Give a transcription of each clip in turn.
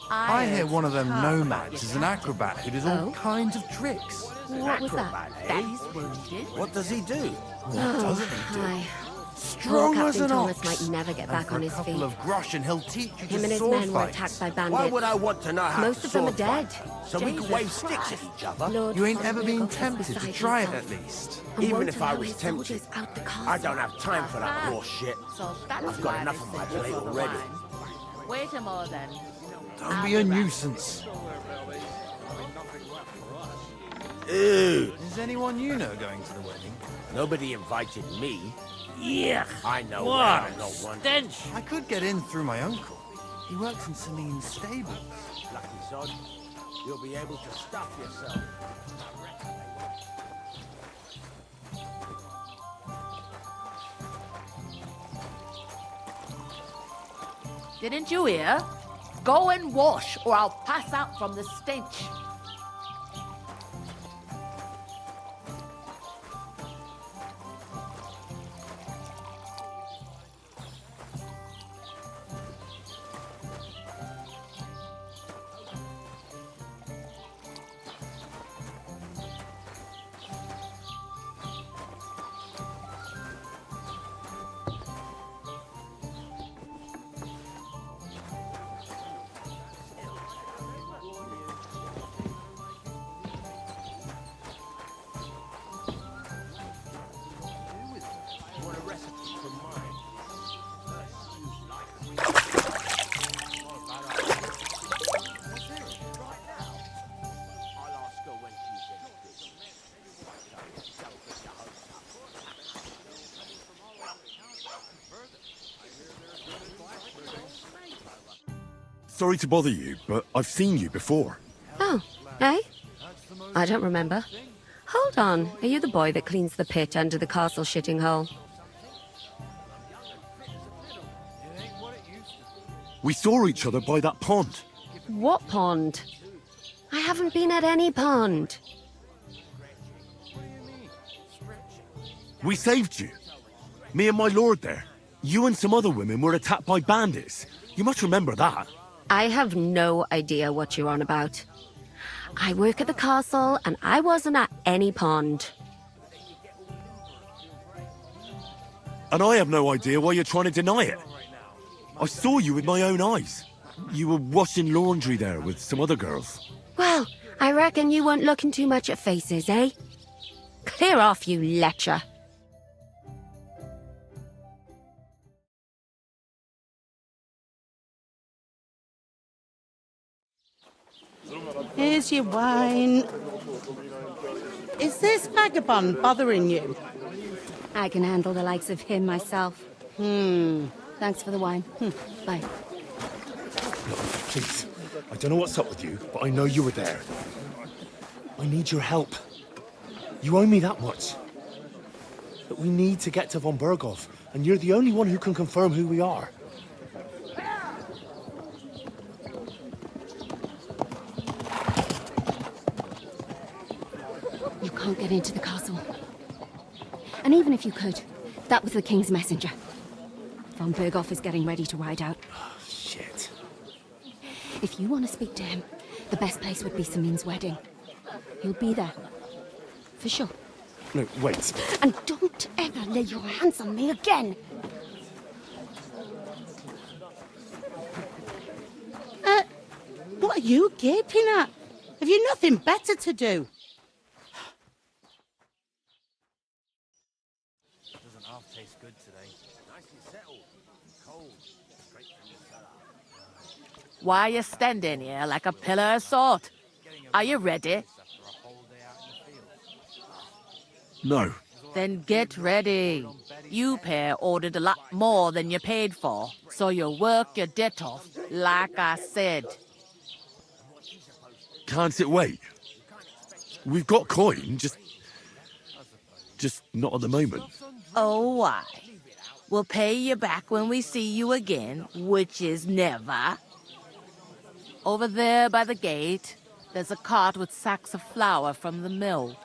I hear one of them nomads is an acrobat who does all kinds of tricks. What was that? Daddy's wounded. What does he do? What doesn't he do? Hi. Strong as Captain an Thomas ox. might never get back For on a his couple feet. of grosh and he'll teach you Him to and his sword men were fight. attacked by Why bandits. would I want to know how Most to of them are sword dead. fight? So we can Jesus wave sticks at Christ. each other? Lord You ain't Von ever been Berghoff was tempted to beside try it himself. at least. And Even won't if I allow was his tempted, soldiers out the I castle. don't have time for that horse shit. So that's I've got why enough they on my sent you plate for the already. wine. Wait a more then. Don't be a nuisance. Ew, Is anyone you know going to the wedding? nobody invited me. Yeah. I know What where a I'm not one. stench. I could get in through my uncle. He works in Celine's stables. Lucky sod. You'll be able to stuff yourself. Didn't you hear? Go and wash, or I'll pass out from the stench. Want a recipe from mine? I'll ask her when she's Sorry to bother you, but I've seen you before. Oh, eh? I don't remember. Hold on. Are you the boy that cleans the pit under the castle shitting hole? We saw each other by that pond. What pond? I haven't been at any pond. We saved you. Me and my lord there. You and some other women were attacked by bandits. You must remember that. I have no idea what you're on about. I work at the castle, and I wasn't at any pond. And I have no idea why you're trying to deny it. I saw you with my own eyes. You were washing laundry there with some other girls. Well, I reckon you weren't looking too much at faces, eh? Clear off, you lecher. Here's your wine. Is this vagabond bothering you? I can handle the likes of him myself. Thanks for the wine. Bye. Look, please. I don't know what's up with you, but I know you were there. I need your help. You owe me that much. But we need to get to Von Berghoff, and you're the only one who can confirm who we are. You can't get into the castle. And even if you could, that was the king's messenger. Von Berghoff is getting ready to ride out. Shit. If you want to speak to him, the best place would be Samine's wedding. He'll be there. For sure. No, wait. And don't ever lay your hands on me again! What are you gaping at? Have you nothing better to do? Doesn't half taste good today. Nicely settled. Cold. Straight from the cellar. Why are you standing here like a pillar of salt? Are you ready? No. Then get ready. You pair ordered a lot more than you paid for, so you'll work your debt off, like I said. Can't it wait? We've got coin, just not at the moment. Oh, why? We'll pay you back when we see you again, which is never. Over there by the gate, there's a cart with sacks of flour from the mill.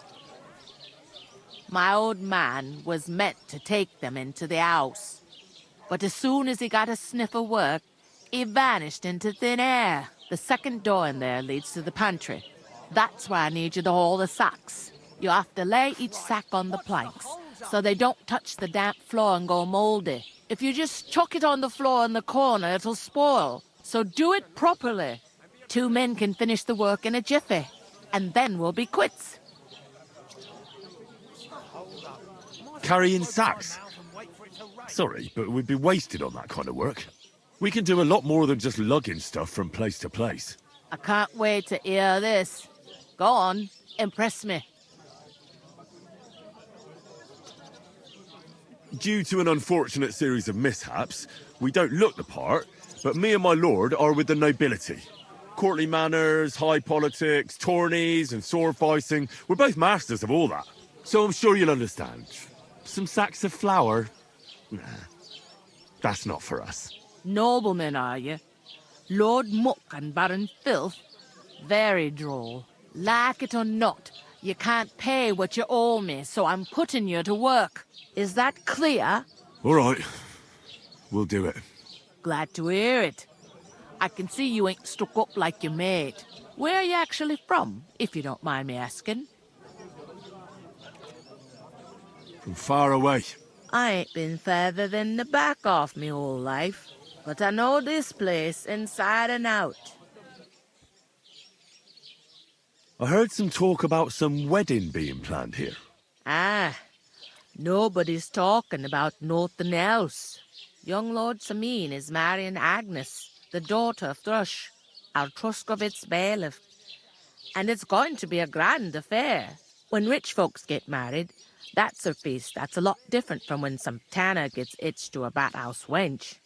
My old man was meant to take them into the house, but as soon as he got a sniff of work, he vanished into thin air. The second door in there leads to the pantry. That's where I need you to haul the sacks. You have to lay each sack on the planks, so they don't touch the damp floor and go moldy. If you just chuck it on the floor in the corner, it'll spoil. So do it properly. 2 men can finish the work in a jiffy, and then we'll be quits. Carrying sacks? Sorry, but we'd be wasted on that kind of work. We can do a lot more than just lugging stuff from place to place. I can't wait to hear this. Go on, impress me. Due to an unfortunate series of mishaps, we don't look the part, but me and my lord are with the nobility. Courtly manners, high politics, tourneys and sword fighting, we're both masters of all that. So I'm sure you'll understand. Some sacks of flour? Nah, that's not for us. Noblemen, are you? Lord Muck and Baron Filth? Very droll. Like it or not, you can't pay what you owe me, so I'm putting you to work. Is that clear? All right, we'll do it. Glad to hear it. I can see you ain't stuck up like your mate. Where are you actually from, if you don't mind me asking? From far away. I ain't been further than the back off me whole life, but I know this place inside and out. I heard some talk about some wedding being planned here. Ah, nobody's talking about nothing else. Young Lord Sameen is marrying Agnes, the daughter of Thrush, our Truscovitz bailiff. And it's going to be a grand affair. When rich folks get married, that's a feast that's a lot different from when some tanner gets hitched to a bathouse wench.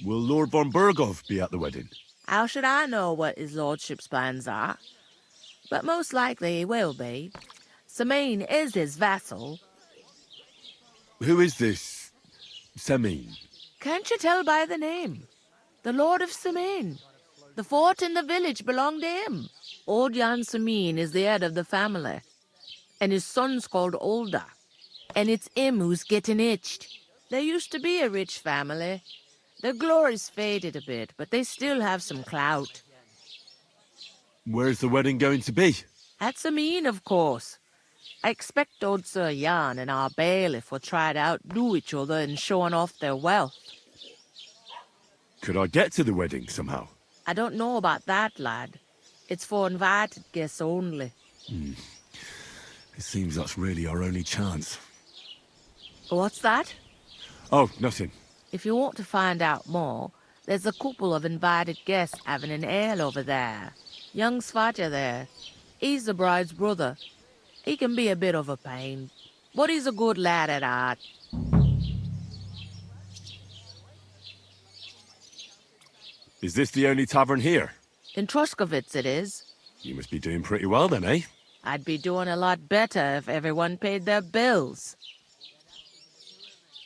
Will Lord von Berghoff be at the wedding? How should I know what his lordship's plans are? But most likely he will be. Sameen is his vassal. Who is this Sameen? Can't you tell by the name? The Lord of Sameen. The fort in the village belonged to him. Old Jan Sameen is the head of the family. And his son's called Olda. And it's him who's getting itched. There used to be a rich family. Their glory's faded a bit, but they still have some clout. Where's the wedding going to be? At Sameen, of course. I expect old Sir Jan and our bailiff will try to outdo each other in showing off their wealth. Could I get to the wedding somehow? I don't know about that, lad. It's for invited guests only. It seems that's really our only chance. What's that? Oh, nothing. If you want to find out more, there's a couple of invited guests having an ale over there. Young Svatja there. He's the bride's brother. He can be a bit of a pain, but he's a good lad at heart. Is this the only tavern here? In Truscovitz it is. You must be doing pretty well then, eh? I'd be doing a lot better if everyone paid their bills.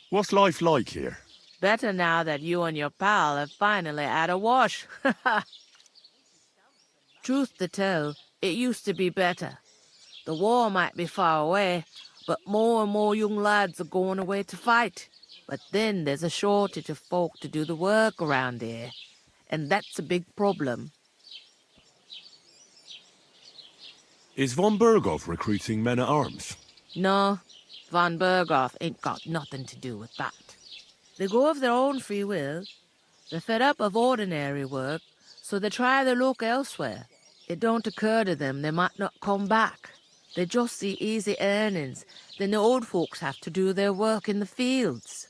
What's life like here? Better now that you and your pal have finally had a wash. Truth to tell, it used to be better. The war might be far away, but more and more young lads are going away to fight. But then there's a shortage of folk to do the work around here, and that's a big problem. Is von Berghoff recruiting men-at-arms? No, von Berghoff ain't got nothing to do with that. They go of their own free will. They're fed up of ordinary work, so they try their luck elsewhere. It don't occur to them they might not come back. They just see easy earnings. Then the old folks have to do their work in the fields.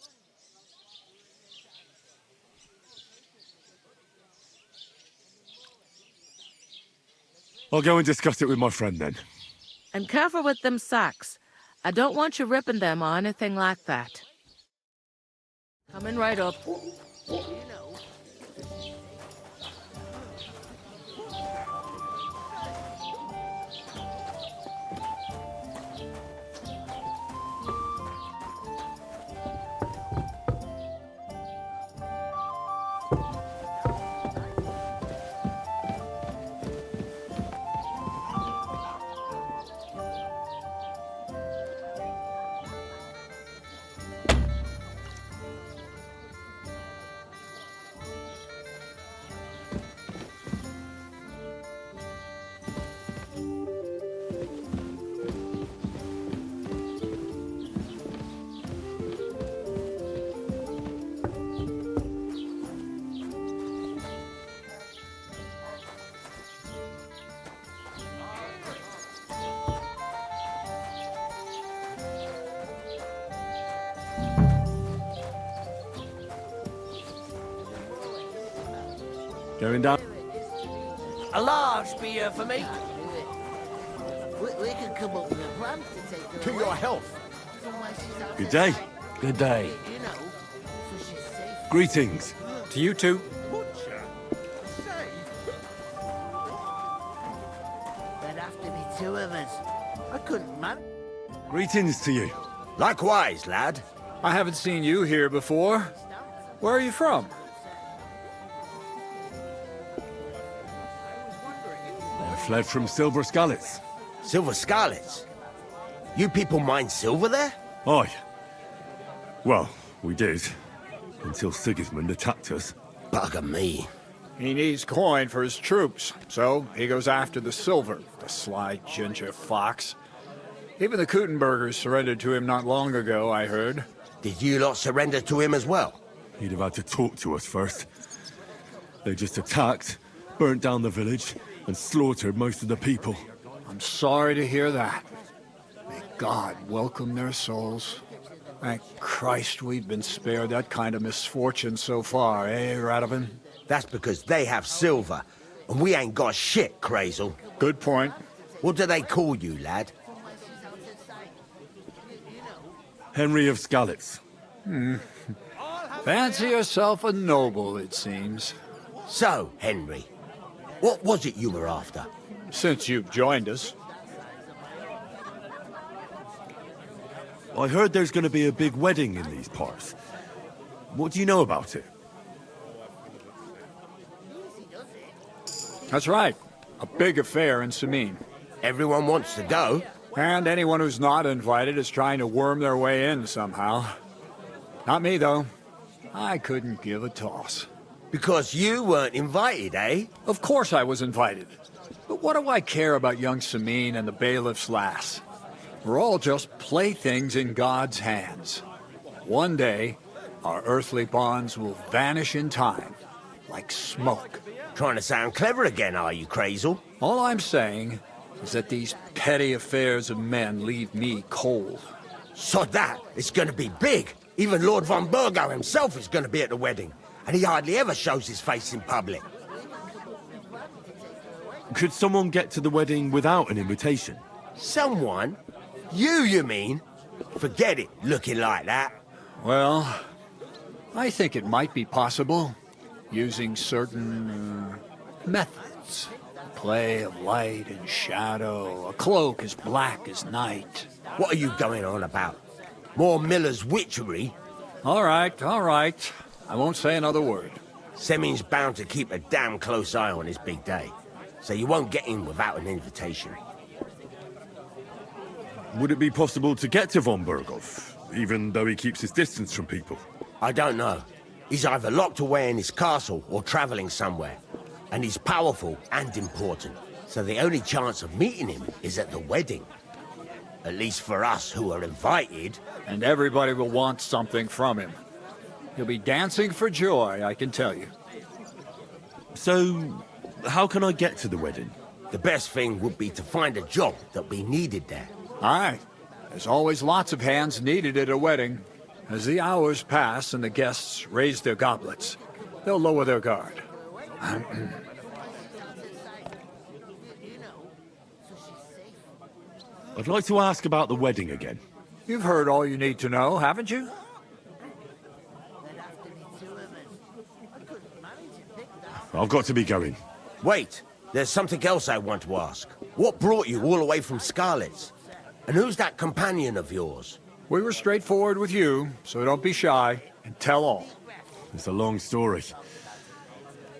I'll go and discuss it with my friend then. And careful with them sacks. I don't want you ripping them or anything like that. Coming right up. You know. Going down. A large beer for me. We can come up with a plan to take her To away. your health. From where she's out Good of day. sight. Good day. You know, so she's safe. Greetings. To you too. There'd have to be two of us. I couldn't manage. Greetings to you. Likewise, lad. I haven't seen you here before. Where are you from? I fled from Silver Scarlets. Silver Scarlets. You people mine silver there? Aye. Well, we did. Until Sigismund attacked us. Bugger me. He needs coin for his troops, so he goes after the silver, the sly ginger fox. Even the Kuttenbergers surrendered to him not long ago, I heard. Did you lot surrender to him as well? He'd have had to talk to us first. They just attacked, burnt down the village, and slaughtered most of the people. I'm sorry to hear that. May God welcome their souls. Thank Christ we've been spared that kind of misfortune so far, eh, Radovan? That's because they have silver, and we ain't got shit, Crazel. Good point. What do they call you, lad? Henry of Skalitz. Fancy yourself a noble, it seems. So, Henry, what was it you were after? Since you've joined us. I heard there's going to be a big wedding in these parts. What do you know about it? That's right. A big affair in Sameen. Everyone wants to go. And anyone who's not invited is trying to worm their way in somehow. Not me, though. I couldn't give a toss. Because you weren't invited, eh? Of course I was invited. But what do I care about young Sameen and the bailiff's lass? We're all just playthings in God's hands. One day, our earthly bonds will vanish in time, like smoke. Trying to sound clever again, are you, Crazel? All I'm saying is that these petty affairs of men leave me cold. Sod that, it's gonna be big. Even Lord von Burgo himself is gonna be at the wedding. And he hardly ever shows his face in public. Could someone get to the wedding without an invitation? Someone? You mean? Forget it, looking like that. Well, I think it might be possible, using certain methods. Play of light and shadow, a cloak as black as night. What are you going on about? More Miller's witchery? All right, all right. I won't say another word. Semin's bound to keep a damn close eye on his big day. So you won't get in without an invitation. Would it be possible to get to von Burgov, even though he keeps his distance from people? I don't know. He's either locked away in his castle or traveling somewhere. And he's powerful and important. So the only chance of meeting him is at the wedding. At least for us who are invited. And everybody will want something from him. He'll be dancing for joy, I can tell you. So, how can I get to the wedding? The best thing would be to find a job that we needed there. Aye. There's always lots of hands needed at a wedding. As the hours pass and the guests raise their goblets, they'll lower their guard. I'd like to ask about the wedding again. You've heard all you need to know, haven't you? I've got to be going. Wait, there's something else I want to ask. What brought you all the way from Scarlet's? And who's that companion of yours? We were straightforward with you, so don't be shy and tell all. It's a long story.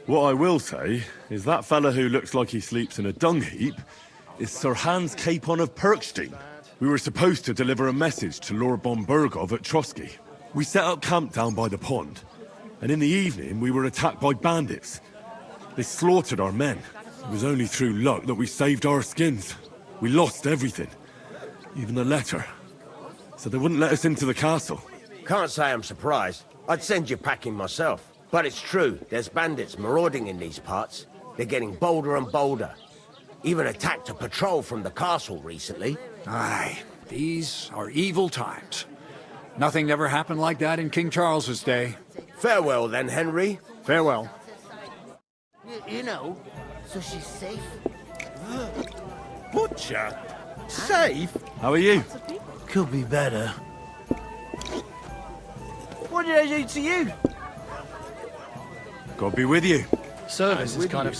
What I will say is that fella who looks like he sleeps in a dung heap is Sir Hans Capon of Perkstein. We were supposed to deliver a message to Lord von Burgov at Trotsky. We set up camp down by the pond, and in the evening we were attacked by bandits. They slaughtered our men. It was only through luck that we saved our skins. We lost everything, even the letter. So they wouldn't let us into the castle. Can't say I'm surprised. I'd send you packing myself. But it's true, there's bandits marauding in these parts. They're getting bolder and bolder. Even attacked a patrol from the castle recently. Aye, these are evil times. Nothing ever happened like that in King Charles's day. Farewell then, Henry. Farewell. you know, so she's safe. Butcher? Safe? How are you? Could be better. What did I do to you? God be with you. Service is kind of...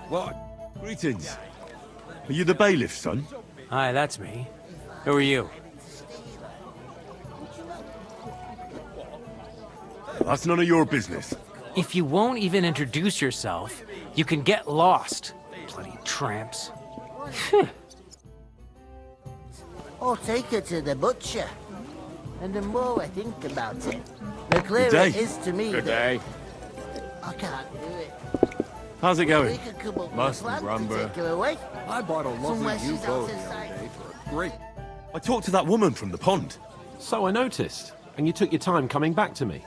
What? Greetings. Are you the bailiff, son? Hi, that's me. Who are you? That's none of your business. If you won't even introduce yourself, you can get lost. Bloody tramps. I'll take her to the butcher. And the more I think about it, the clearer day. it is to me Good that day. I can't do it. How's it We going? could come up Must with a be plan to Grumber. take her away. I bought a lovely Somewhere new she's boat out the of other sight. day for a great... I talked to that woman from the pond. So I noticed, and you took your time coming back to me.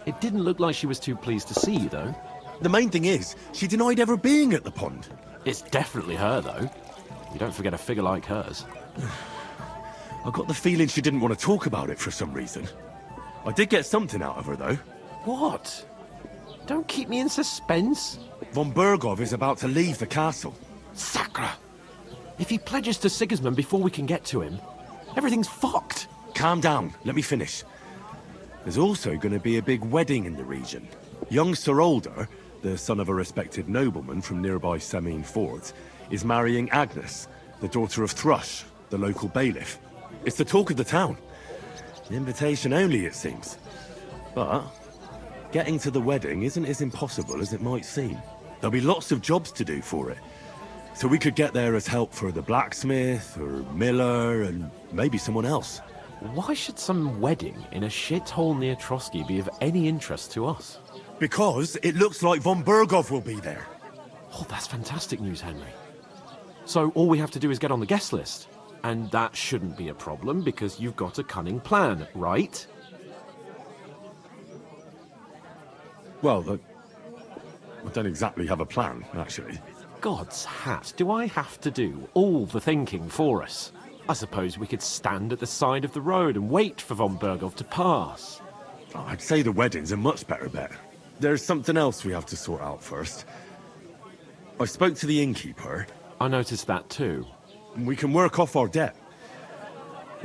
It didn't look like she was too pleased to see you, though. The main thing is, she denied ever being at the pond. It's definitely her, though. You don't forget a figure like hers. I got the feeling she didn't want to talk about it for some reason. I did get something out of her, though. What? Don't keep me in suspense. Von Bergov is about to leave the castle. Sacre! If he pledges to Sigismund before we can get to him, everything's fucked. Calm down, let me finish. There's also going to be a big wedding in the region. Young Sir Older, the son of a respected nobleman from nearby Semine Fort, is marrying Agnes, the daughter of Thrush, the local bailiff. It's the talk of the town. An invitation only, it seems. But getting to the wedding isn't as impossible as it might seem. There'll be lots of jobs to do for it. So we could get there as help for the blacksmith, or miller, and maybe someone else. Why should some wedding in a shithole near Trotsky be of any interest to us? Because it looks like von Bergov will be there. Oh, that's fantastic news, Henry. So all we have to do is get on the guest list. And that shouldn't be a problem because you've got a cunning plan, right? Well, I don't exactly have a plan, actually. God's hat, do I have to do all the thinking for us? I suppose we could stand at the side of the road and wait for von Bergov to pass. I'd say the wedding's a much better bet. There's something else we have to sort out first. I spoke to the innkeeper. I noticed that too. We can work off our debt.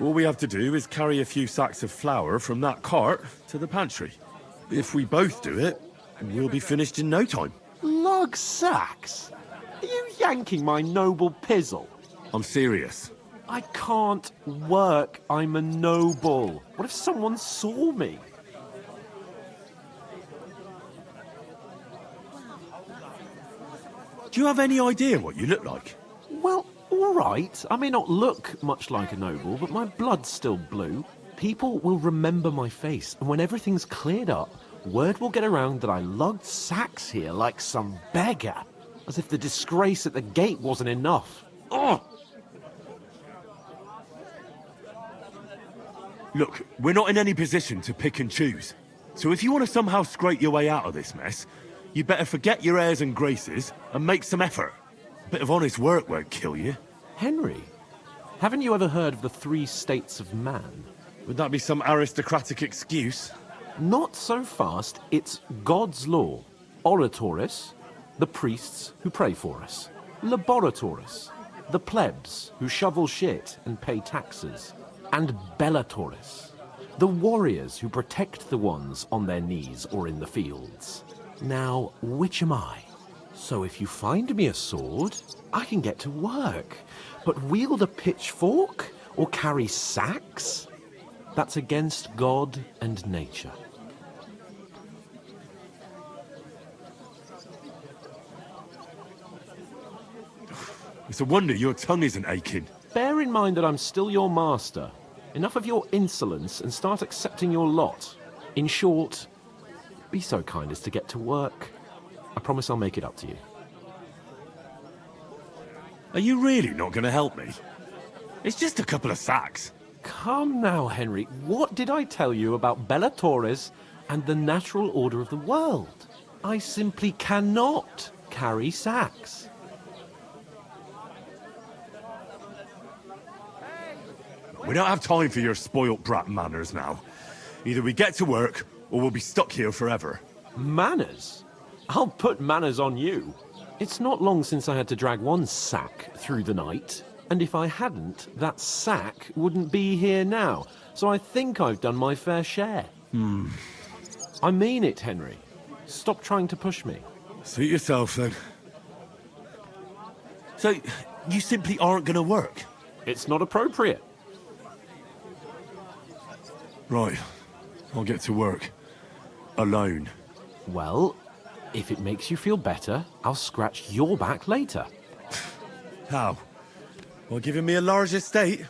All we have to do is carry a few sacks of flour from that cart to the pantry. If we both do it, we'll be finished in no time. Lug sacks? Are you yanking my noble pizzle? I'm serious. I can't work. I'm a noble. What if someone saw me? Do you have any idea what you look like? Well, all right. I may not look much like a noble, but my blood's still blue. People will remember my face, and when everything's cleared up, word will get around that I lugged sacks here like some beggar. As if the disgrace at the gate wasn't enough. Ugh! Look, we're not in any position to pick and choose. So if you want to somehow scrape your way out of this mess, you better forget your airs and graces and make some effort. A bit of honest work won't kill you. Henry, haven't you ever heard of the 3 states of man? Would that be some aristocratic excuse? Not so fast. It's God's law. Oratoris, the priests who pray for us. Laboratoris, the plebs who shovel shit and pay taxes. And Bellatoris, the warriors who protect the ones on their knees or in the fields. Now, which am I? So if you find me a sword, I can get to work. But wield a pitchfork or carry sacks? That's against God and nature. It's a wonder your tongue isn't aching. Bear in mind that I'm still your master. Enough of your insolence and start accepting your lot. In short, be so kind as to get to work. I promise I'll make it up to you. Are you really not going to help me? It's just a couple of sacks. Come now, Henry. What did I tell you about Bellatoris and the natural order of the world? I simply cannot carry sacks. We don't have time for your spoilt brat manners now. Either we get to work, or we'll be stuck here forever. Manners? I'll put manners on you. It's not long since I had to drag one sack through the night, and if I hadn't, that sack wouldn't be here now. So I think I've done my fair share. I mean it, Henry. Stop trying to push me. Suit yourself, then. So, you simply aren't going to work? It's not appropriate. Right. I'll get to work. Alone. Well, if it makes you feel better, I'll scratch your back later. How? Well, giving me a large estate?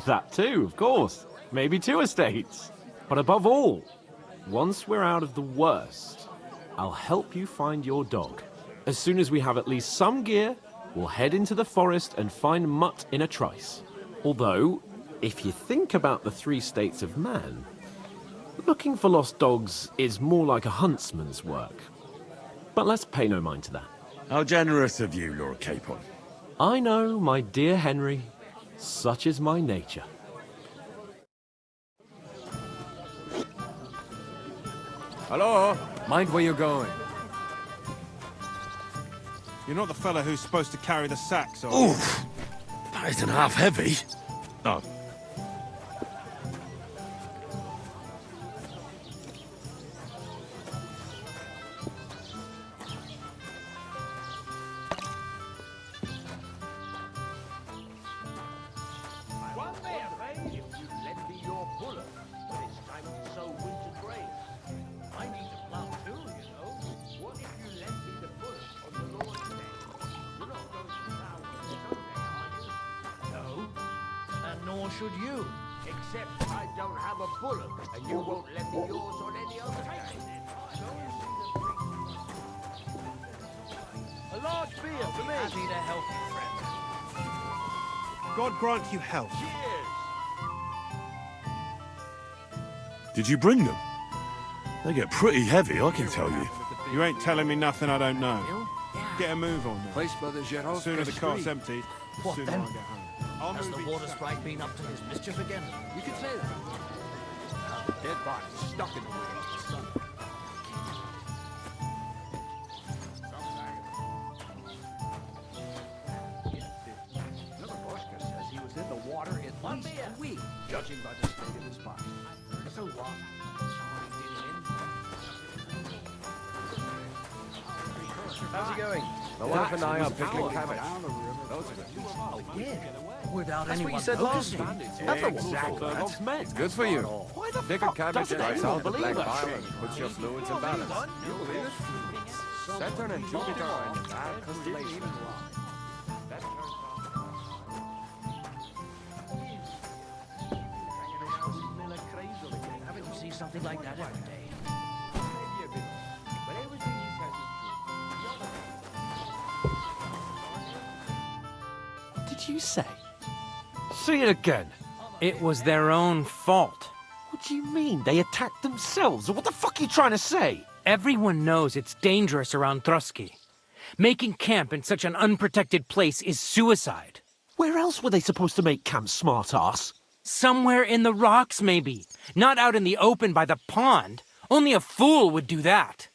That too, of course. Maybe 2 estates. But above all, once we're out of the worst, I'll help you find your dog. As soon as we have at least some gear, we'll head into the forest and find Mutt in a trice. Although, if you think about the 3 states of man, looking for lost dogs is more like a huntsman's work. But let's pay no mind to that. How generous of you, Lord Capon. I know, my dear Henry. Such is my nature. Hello? Mind where you're going. You're not the fella who's supposed to carry the sacks, are you? Oof! That isn't half heavy. Oh. Nor should you. Except I don't have a bullet, and you won't lend me yours on any other occasion. A large beer for me. Happy to help you, friend. God grant you health. Cheers. Did you bring them? They get pretty heavy, I can tell you. You ain't telling me nothing I don't know. Get a move on now. Place by the Geforce Sooner the cart's RTX. empty, the What sooner then? I get home. I'll Has move the each water sack. sprite been up to his mischief again? You can say that. Dead body stuck in the sun. Novoboshka says he was in the water at least a week, judging by the state of his body. So what? How's it going? My wife and I are picking cabbage. Without That's what anyone you said last noticing. time. Exactly. It's good for you. Why the Picking fuck cabbage doesn't dries anyone out the believe black us? bile and puts your fluids in balance. You believe it? Saturn and Jupiter are in the bad constellation. Haven't you seen something like that every day? Did you say? Say it again. It was their own fault. What do you mean? They attacked themselves? What the fuck are you trying to say? Everyone knows it's dangerous around Trusky. Making camp in such an unprotected place is suicide. Where else were they supposed to make camp, smart-ass? Somewhere in the rocks, maybe. Not out in the open by the pond. Only a fool would do that.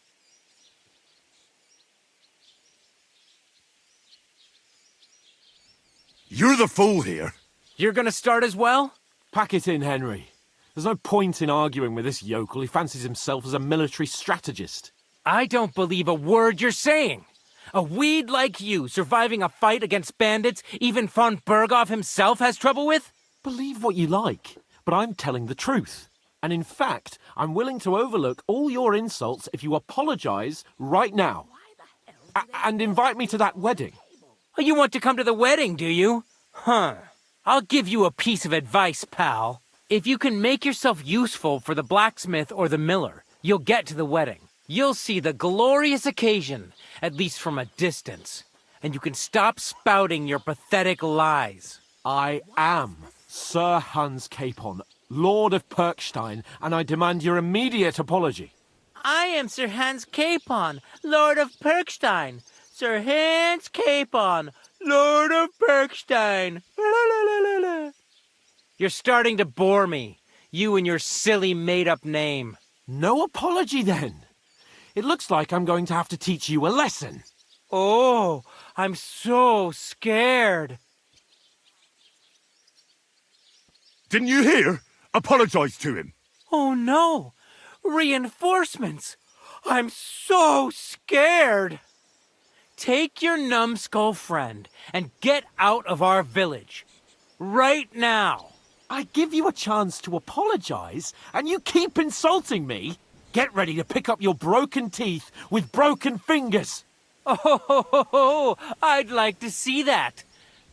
You're the fool here. You're gonna start as well? Pack it in, Henry. There's no point in arguing with this yokel. He fancies himself as a military strategist. I don't believe a word you're saying. A weed like you surviving a fight against bandits even von Berghoff himself has trouble with? Believe what you like, but I'm telling the truth. And in fact, I'm willing to overlook all your insults if you apologize right now. And invite me to that wedding. Oh, you want to come to the wedding, do you? Huh. I'll give you a piece of advice, pal. If you can make yourself useful for the blacksmith or the miller, you'll get to the wedding. You'll see the glorious occasion, at least from a distance. And you can stop spouting your pathetic lies. I am Sir Hans Capon, Lord of Perkstein, and I demand your immediate apology. I am Sir Hans Capon, Lord of Perkstein. Sir Hans Capon, Lord of Perkstein. You're starting to bore me, you and your silly made-up name. No apology, then. It looks like I'm going to have to teach you a lesson. Oh, I'm so scared. Didn't you hear? Apologize to him. Oh no! Reinforcements! I'm so scared! Take your numbskull friend and get out of our village. Right now! I give you a chance to apologize, and you keep insulting me? Get ready to pick up your broken teeth with broken fingers. Oh, I'd like to see that.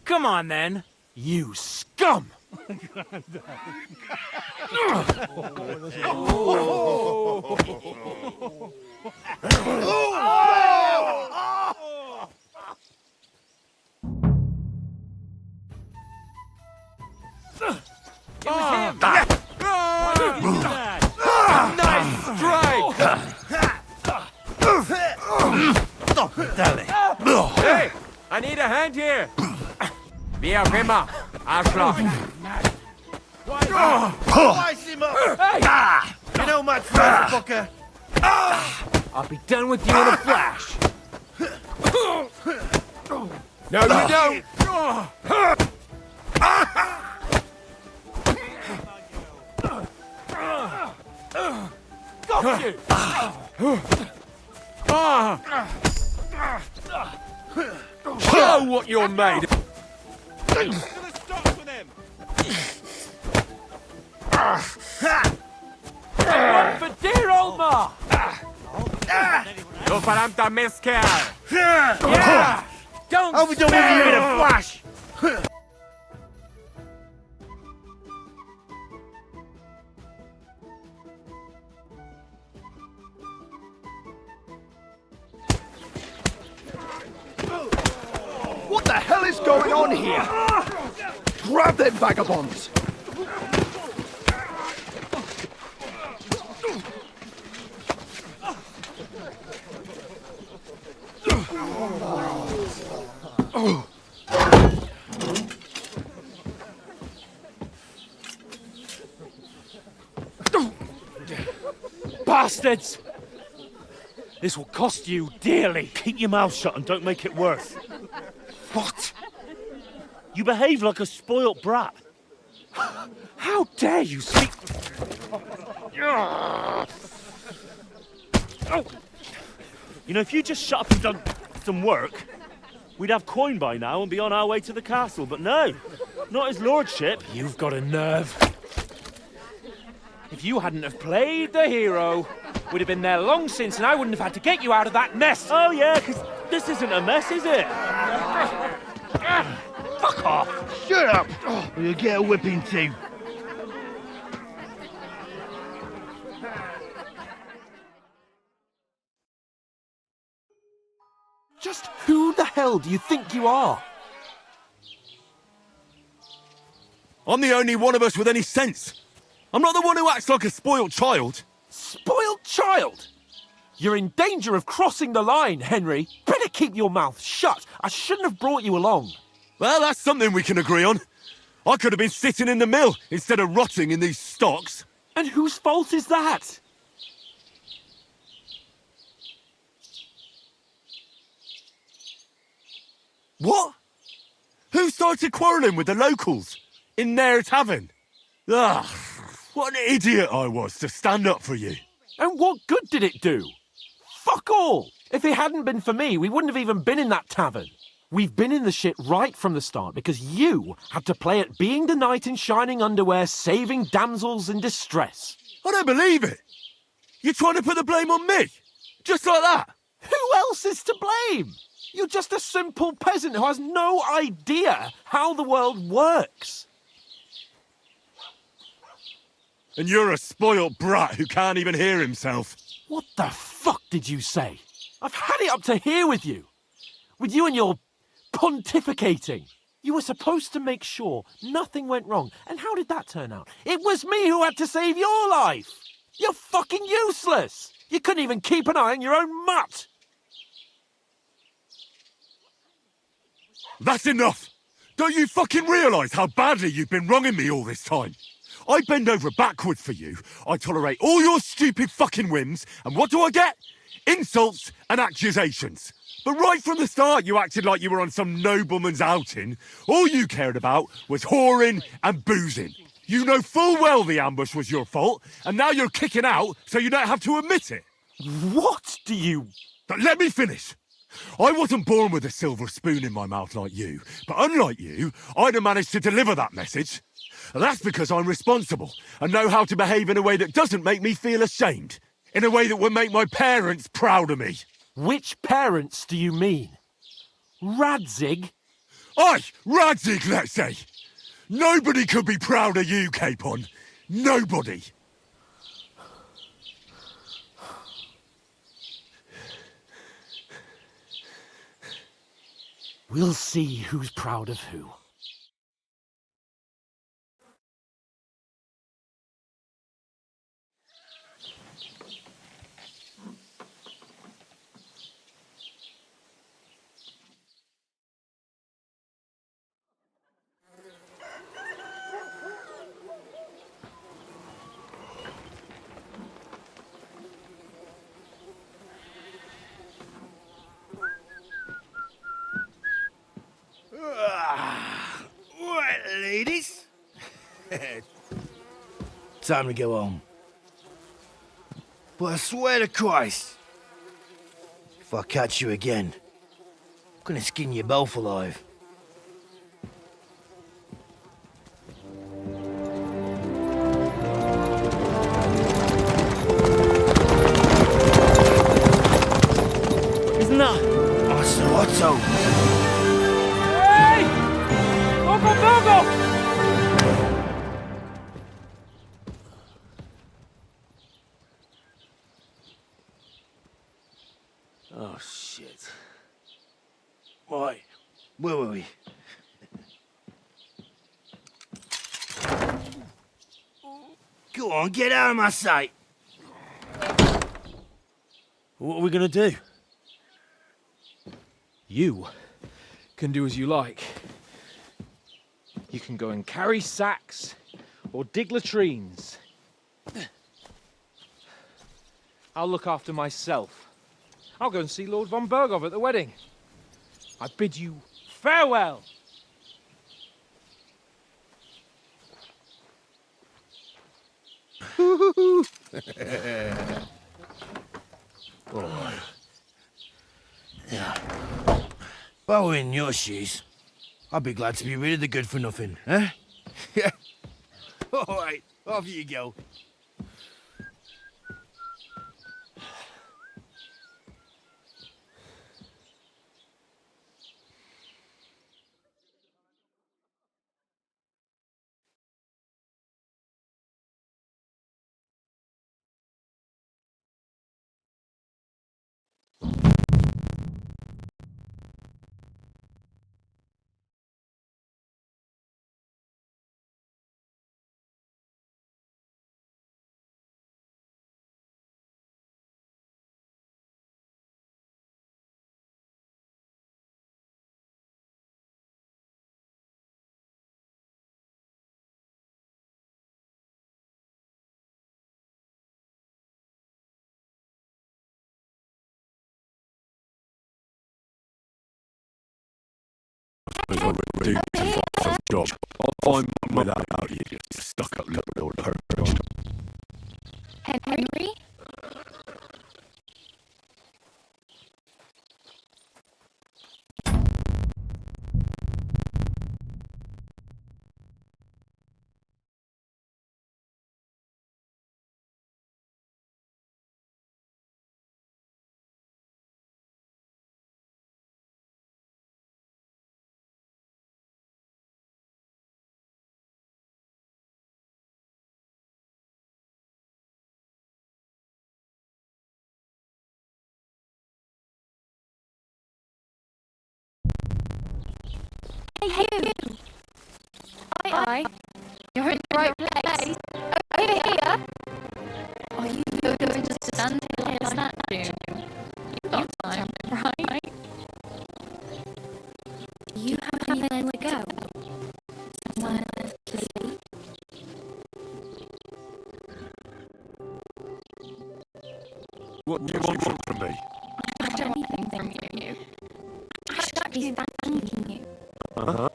Come on then. You scum! It was him. Nice strike! Hey, I need a hand here. Wie auch immer, Arschloch. Wise him up! Hey! You know much, motherfucker! I'll be done with you in a flash. No, you don't. Got you! Show what you're made of. One for dear Olma! Du verdammter Mistkerl! Yeah! Don't I'll be done with you in a flash! What the hell is going on here? Grab them vagabonds! Bastards! This will cost you dearly. Keep your mouth shut and don't make it worse. What? You behave like a spoilt brat. How dare you speak... You know, if you just shut up and done some work, we'd have coin by now and be on our way to the castle. But no, not his lordship. You've got a nerve. If you hadn't have played the hero, we'd have been there long since and I wouldn't have had to get you out of that mess. Oh yeah, because this isn't a mess, is it? Fuck off! Shut up! Or you'll get a whipping too. Just who the hell do you think you are? I'm the only one of us with any sense. I'm not the one who acts like a spoiled child. Spoiled child? You're in danger of crossing the line, Henry. Better keep your mouth shut. I shouldn't have brought you along. Well, that's something we can agree on. I could have been sitting in the mill instead of rotting in these stocks. And whose fault is that? What? Who started quarrelling with the locals in their tavern? Ugh, what an idiot I was to stand up for you. And what good did it do? Fuck all! If it hadn't been for me, we wouldn't have even been in that tavern. We've been in the shit right from the start because you had to play at being the knight in shining underwear, saving damsels in distress. I don't believe it. You're trying to put the blame on me? Just like that? Who else is to blame? You're just a simple peasant who has no idea how the world works. And you're a spoilt brat who can't even hear himself. What the fuck did you say? I've had it up to here with you. With you and your pontificating. You were supposed to make sure nothing went wrong. And how did that turn out? It was me who had to save your life. You're fucking useless. You couldn't even keep an eye on your own mutt. That's enough! Don't you fucking realise how badly you've been wronging me all this time? I bend over backwards for you, I tolerate all your stupid fucking whims, and what do I get? insults and accusations. But right from the start, you acted like you were on some nobleman's outing. All you cared about was whoring and boozing. You know full well the ambush was your fault, and now you're kicking out so you don't have to admit it. What do you... But let me finish. I wasn't born with a silver spoon in my mouth like you, but unlike you, I'd have managed to deliver that message. That's because I'm responsible and know how to behave in a way that doesn't make me feel ashamed. In a way that would make my parents proud of me. Which parents do you mean? Radzig? Aye, Radzig, let's say. Nobody could be proud of you, Capon. Nobody. We'll see who's proud of who. Right, ladies. Time to go home. But I swear to Christ, if I catch you again, I'm gonna skin you both alive. Isn't that? Otto! Hey! Bogo, Bogo! Oh, shit. Right, where were we? Go on, get out of my sight! What are we gonna do? You can do as you like. You can go and carry sacks or dig latrines. I'll look after myself. I'll go and see Lord von Berghoff at the wedding. I bid you farewell. Oh. Yeah. If I were in your shoes, I'd be glad to be rid of the good for nothing, eh? Yeah. All right, off you go. Job. I'm without you, stuck up little perch. Henry? Hey, you! Hi. You're in the right place. Over here. Are you going to just stand here like that, June? You've got time, right? Do you have anywhere to go? Somewhere to sleep? What do you want from me? I don't need anything from you. I should actually thanking you. Uh-huh.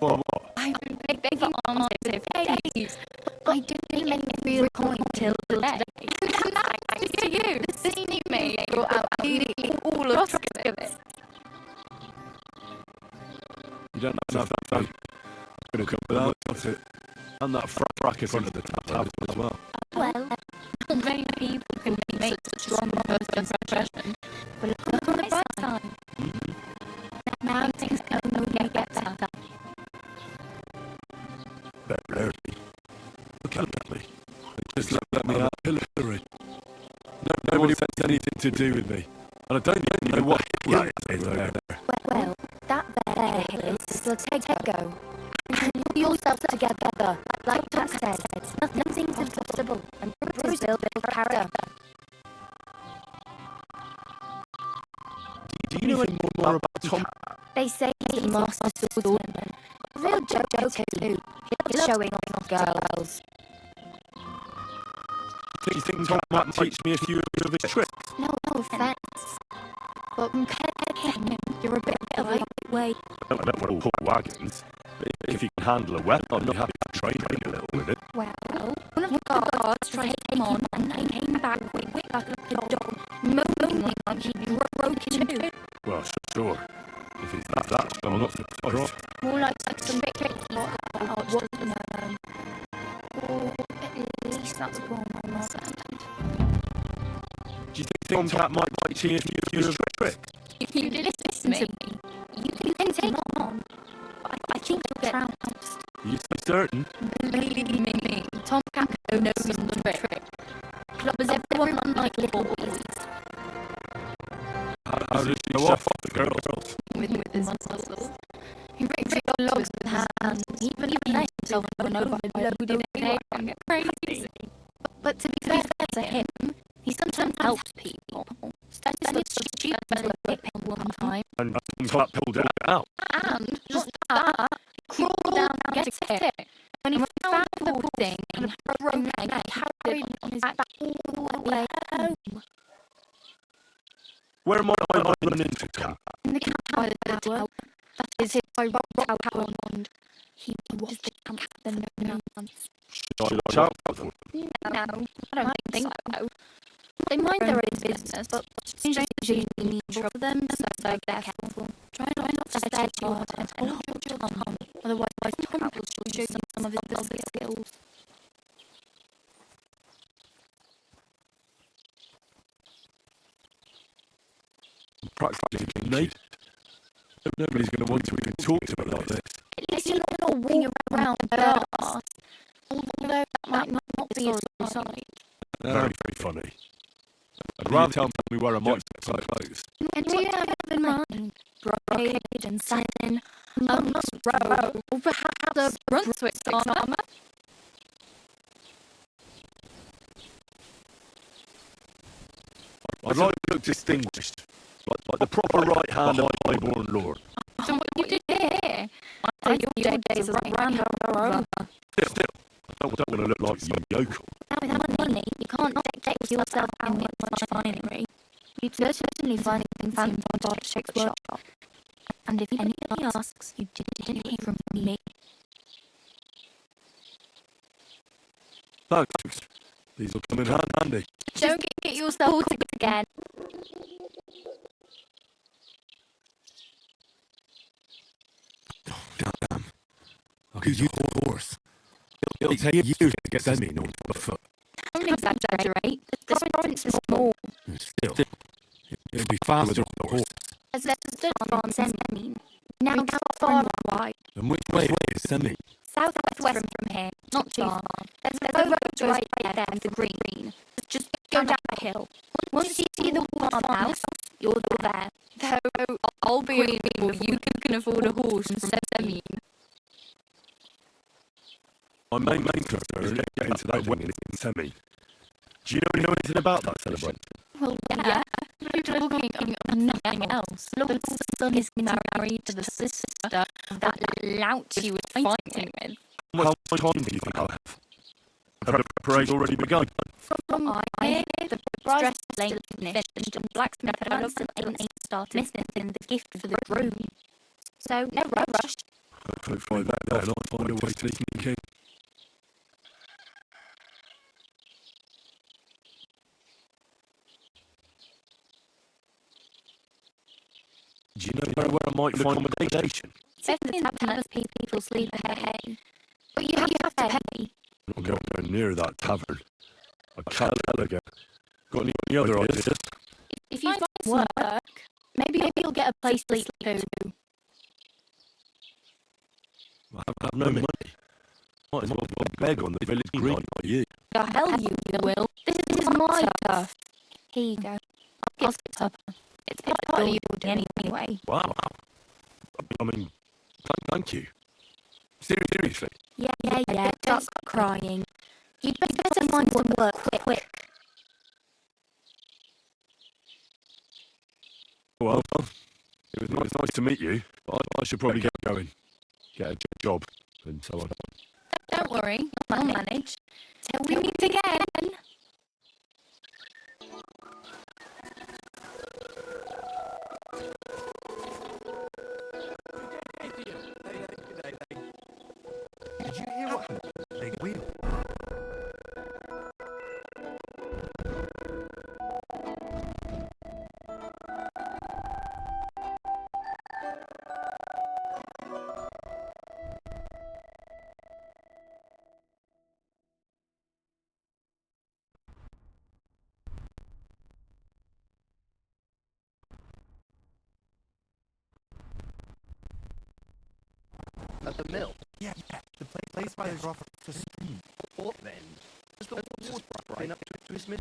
For what? I've been begging for answers for days. I didn't make any real point till today. And thanks to you, the scene you made brought out nearly all of it. You don't have that phone. I'm going to come without it. And that frack in front of the tab as well. Well, not many people can make such a strong first impression. But look on the bright side. Now things can only get better. Better. Look at me. They just let me out of Hillary. Nobody wants anything to do with me. And I don't even know what that is over there. Well, that there is the Tego. And pull yourself together. Like Tom says, nothing's impossible. And Bruce built character. Do you know any more about Tom? They say he's a master swordsman. A real joker too. He loves showing off girls. Do you think Tom might teach me a few of his tricks? No offense. But compared to him, you're a bit of a lightweight. I don't want to pull wagons. If you can handle a weapon, I'd be happy to train a little with it. Well, one of the guards tried to take him on and they came back with like a dog, moaning like he broke in two. Well, sure. If he's that, I'm not surprised. More like some bit tricky what the man. Or at least that's what my mom said. Do you think that might teach me a few of his tricks? If you listen to me, you can take him on. But I think you'll get trounced. Are you so certain? Believe me, Tom Capo knows the trick. Clubbers everyone unlike little boys. How does he show off the girls? With his muscles. He rips your logs with hands. Even let himself an overloaded egg and get crazy. But to be fair to him, he sometimes helps people. Studies with stupid at one time. And Tom pulled it out. And just that, crawled down to get it. When he found the poor thing and broke it, carried it on his back all the way home. Where am I running into, Tom? In the tower. That is his rock out pond. He was the captain of once. Should I watch out for them? No, I don't think so. They mind their own business, but strangers usually need trouble for them, so they're careful. Try not to stay too hard and hold your tongue, otherwise Tom will show you some of his business skills. I'm practically naked. Nobody's going to want to even talk to me like this. At least you're not all walking around bare-ass, although that might not be a sight. Very funny. I'd rather tell me where I might get some clothes. And do you have in mind brocade and satin, monk's robe, or perhaps a Brunswick armour? I'd like to look distinguished, like the proper right hand of a highborn lord. So what you did here? I think your days are round over. Still, I don't want to look like some yokel. Now without money, you can't deck yourself out with much finery. You'd certainly find things in Dodge's workshop. And if anyone asks, you didn't hear from me. Thanks. These will come in handy. Don't get yourself again. Damn. I could use a horse. It'll take years to get Semine onto a foot. Don't exaggerate. The province is small. Still, it'll be faster on the horse. As let's stood on Semine. Now far and wide. And which way is Semine? Southwest from here, not too far. There's a road right there and the green. Just go down the hill. Once you see the farmhouse, you're there. Though I'll be able, you can afford a horse from Semine. My main concern is getting to that wedding in Semine. Do you know anything about that celebration? Well, yeah. You're talking of nothing else. Lord son is married to the sister of that lout you were fighting with. How much time do you think I'll have? Parade's already begun. From I hear the bride's lane finished and blacksmith ain't started missing the gift for the groom. So no rush. Hopefully find that out and I'll find a way to sneak in. Do you know where I might find accommodation? Says the tavern people sleep ahead. But you have to pay. I'm not going near that tavern. I can't tell again. Got any other ideas? If you find work, maybe you'll get a place to sleep too. I have no money. Might as well beg on the village green like you. The hell you will. This is my turf. Here you go. I'll skip supper. It's part of you anyway. Wow. I mean, thank you. Seriously. Yeah. Don't stop crying. You'd better find some work quick. Well, it was nice to meet you, but I should probably get going. Get a job and so on. Don't worry, I'll manage. Till we meet again. Did you hear what happened? Big wheel. At the mill? Yeah. The place by the offer for steam. What then? Just the water right up to his mid.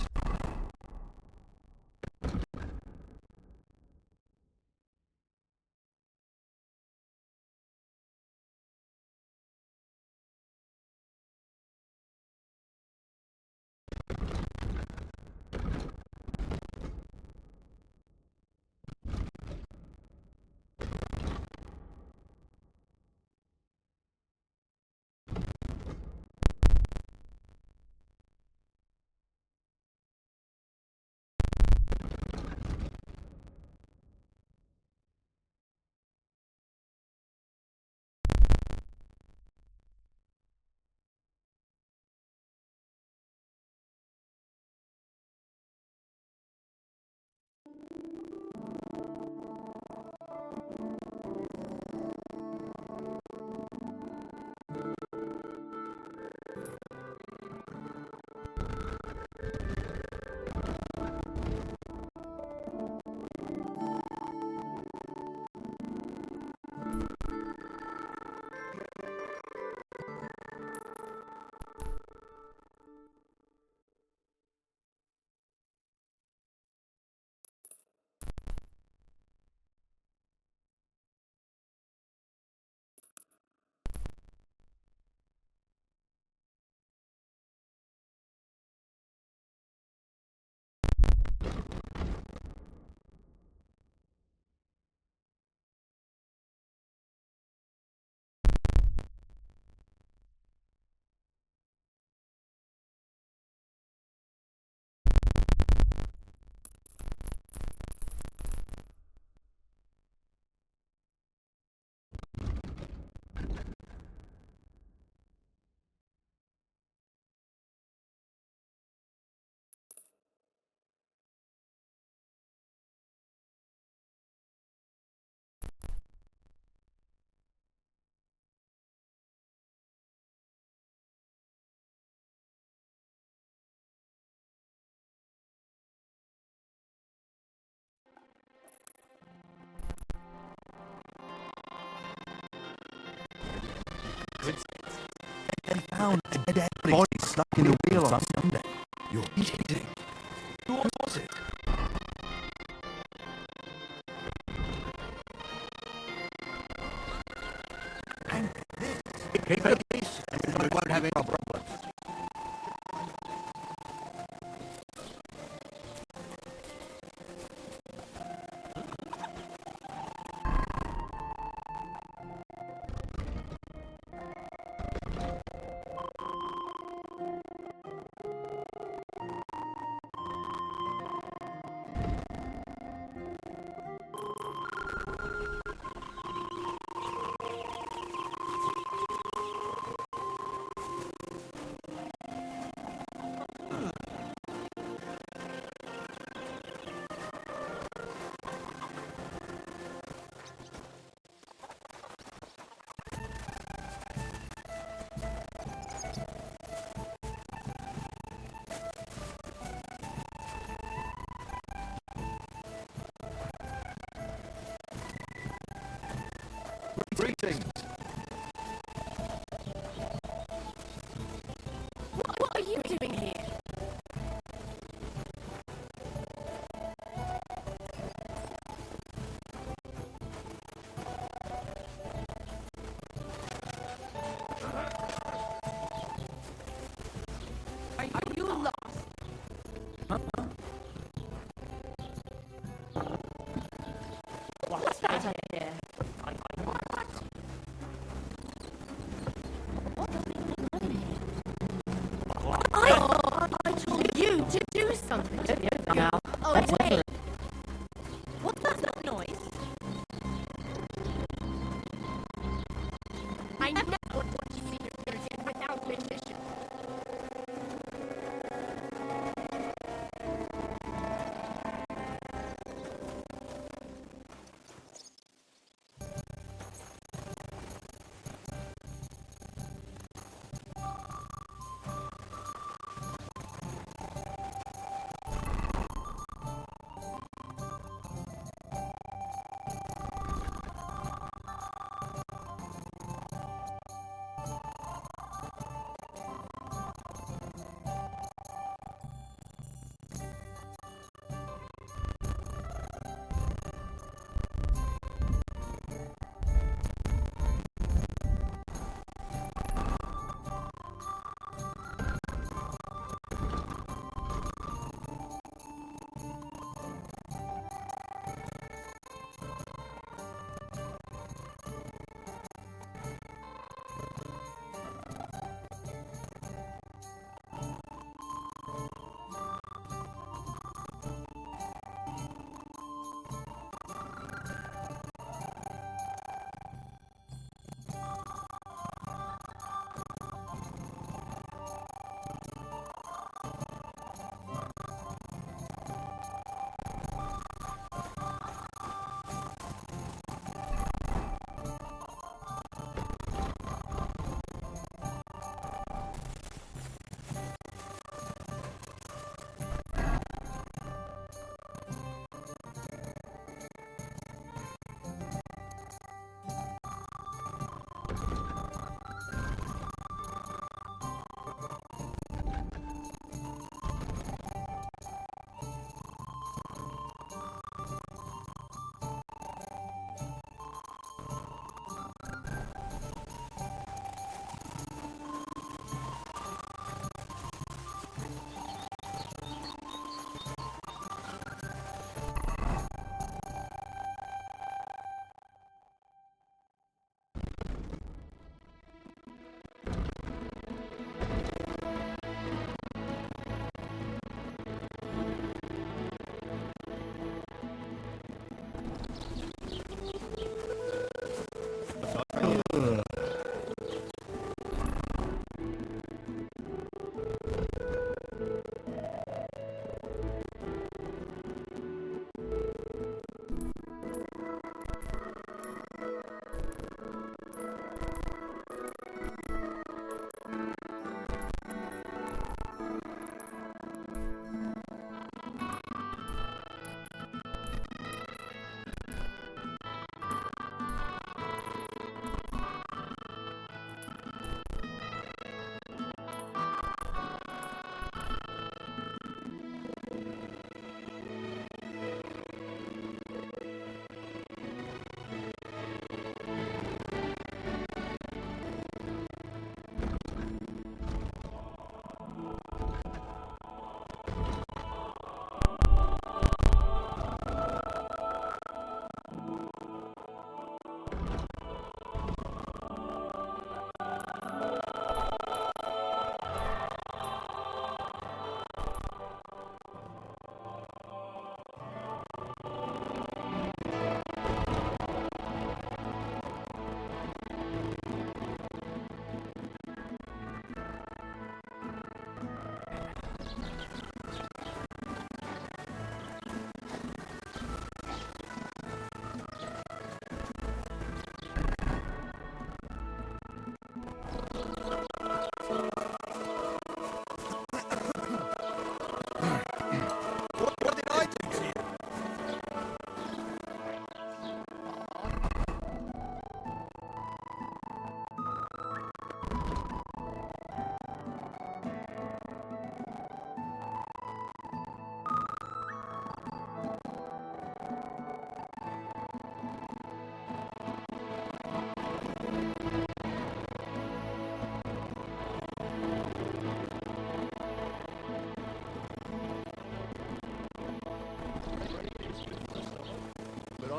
They found a dead body stuck in the wheel on Sunday. You're kidding. What was it? And this. Keep it peace, and we won't have any problems. Greetings. What are you doing here? Are you lost? What's that idea? I told you to do something. Now, Oh, wait. What's that noise? I know what you see here without permission.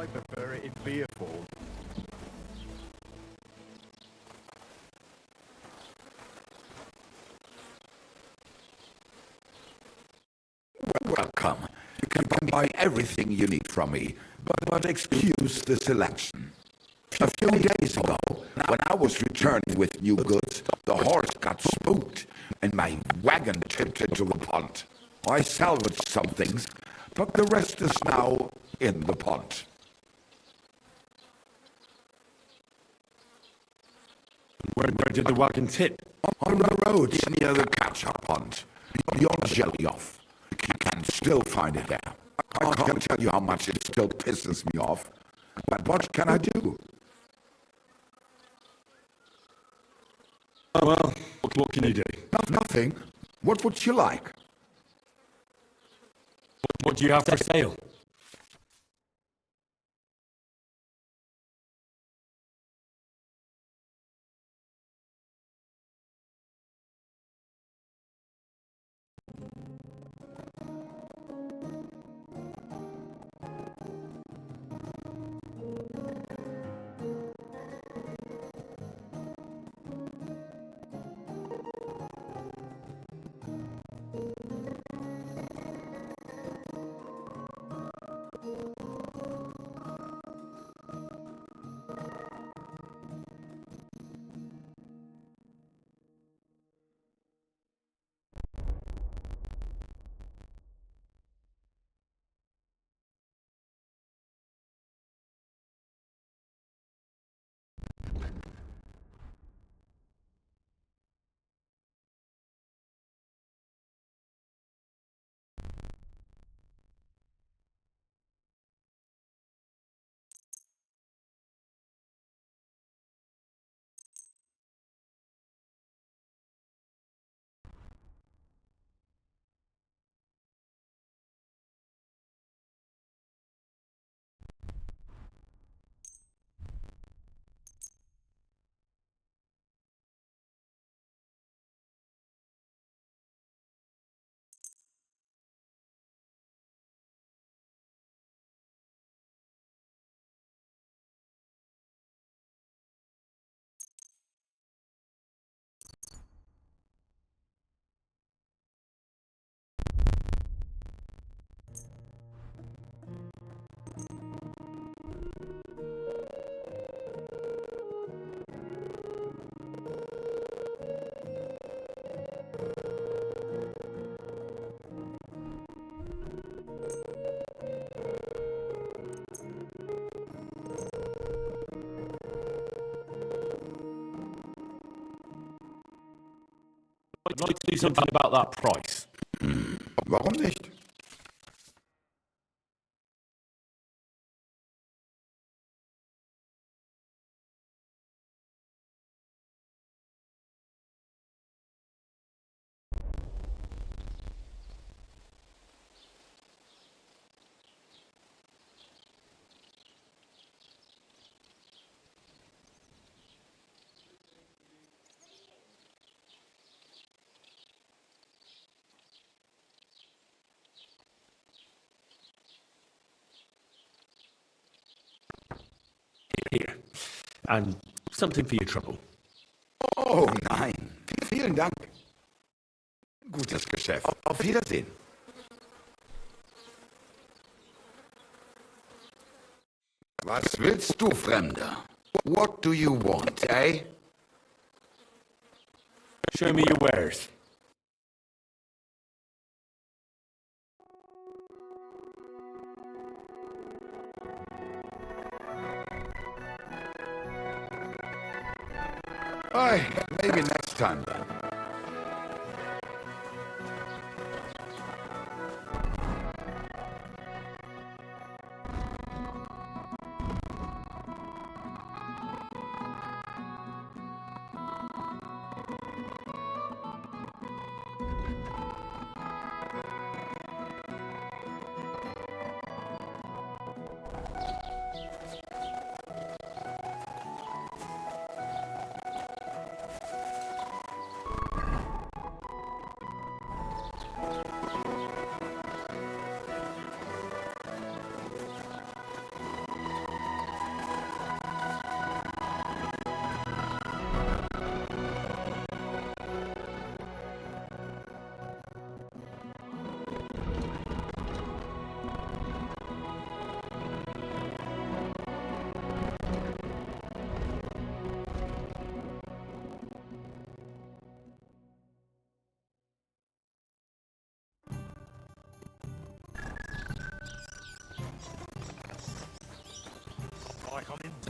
I prefer it in beer form. Welcome. You can buy everything you need from me, but excuse the selection. A few days ago, when I was returning with new goods, the horse got spooked, and my wagon tipped into the pond. I salvaged some things, but the rest is now in the pond. Where did the wagon tip? On the roads near the catch-up pond, beyond Jelly-Off. You can still find it there. I can't tell you how much it still pisses me off, but what can I do? Well, what can you do? Nothing. What would you like? What do you have for sale? I'd like to do something about that price. Warum nicht? Here. And something for your trouble. Oh nein, vielen Dank. Gutes Geschäft. Auf Wiedersehen. Was willst du, Fremder? What do you want, eh? Show me your wares. Aye, maybe next time then.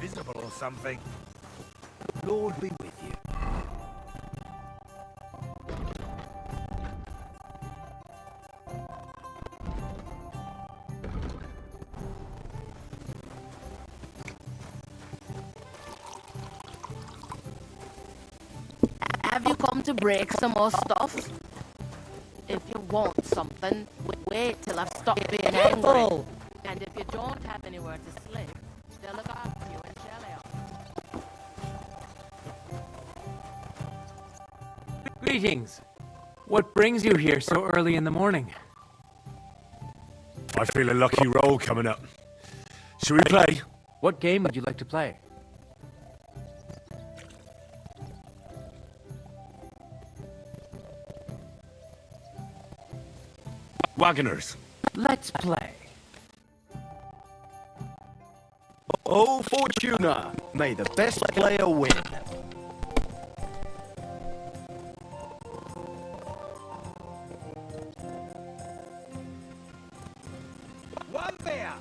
invisible or something. Lord be with you. Have you come to break some more stuff? If you want something, wait till I've stopped being angry. Careful! And if you don't have anywhere to sleep, they'll look after you in Shelley. Greetings. What brings you here so early in the morning? I feel a lucky roll coming up. Shall we play? What game would you like to play? Wagoners. Let's play. Oh, Fortuna, may the best player win. One beer.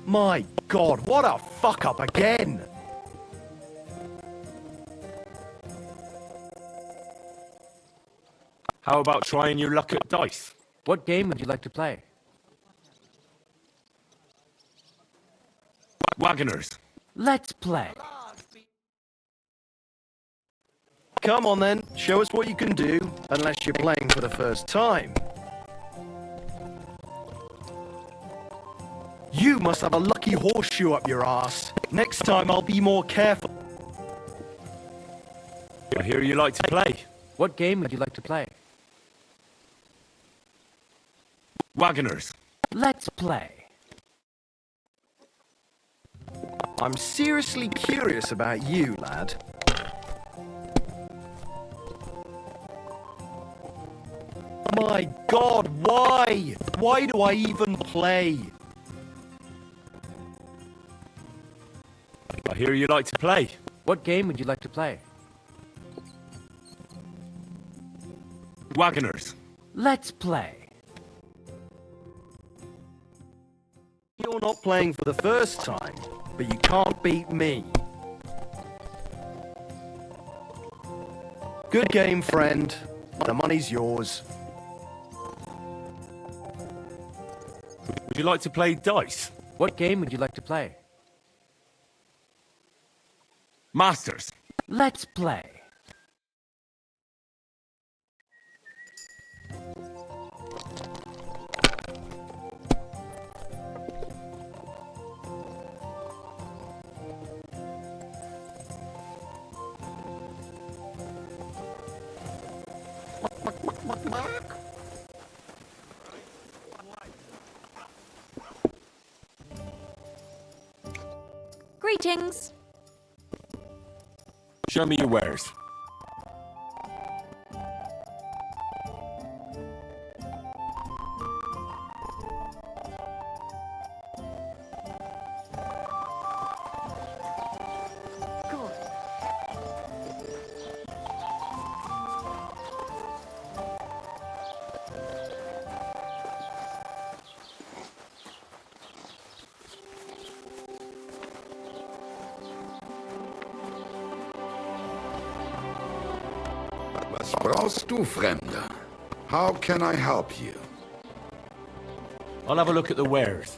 My God, what a fuck up again! How about trying your luck at dice? What game would you like to play? Wagoners. Let's play. Come on then, show us what you can do, unless you're playing for the first time. You must have a lucky horseshoe up your ass. Next time I'll be more careful. I hear you like to play. What game would you like to play? Wagoners. Let's play. I'm seriously curious about you, lad. My God, why? Why do I even play? I hear you like to play. What game would you like to play? Wagoners. Let's play. You're not playing for the first time, but you can't beat me. Good game, friend. The money's yours. Would you like to play dice? What game would you like to play? Masters. Let's play. Greetings. Show me your wares. Was brauchst du, Fremder? How can I help you? I'll have a look at the wares.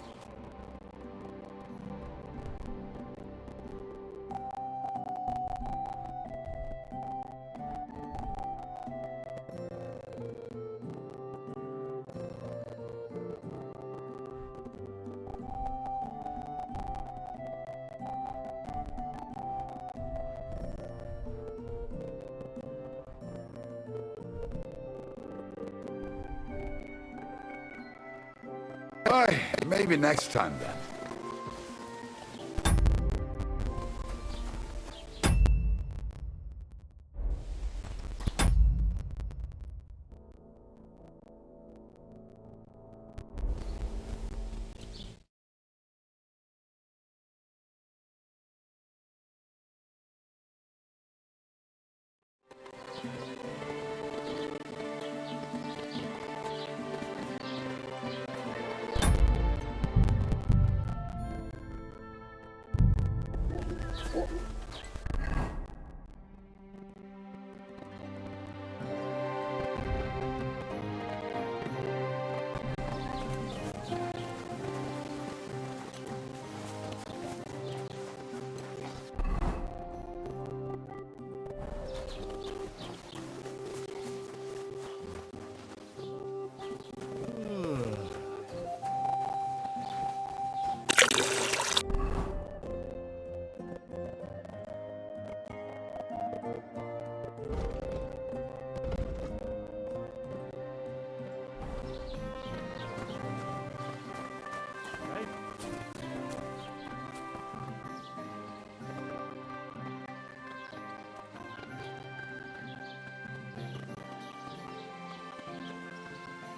Maybe next time then.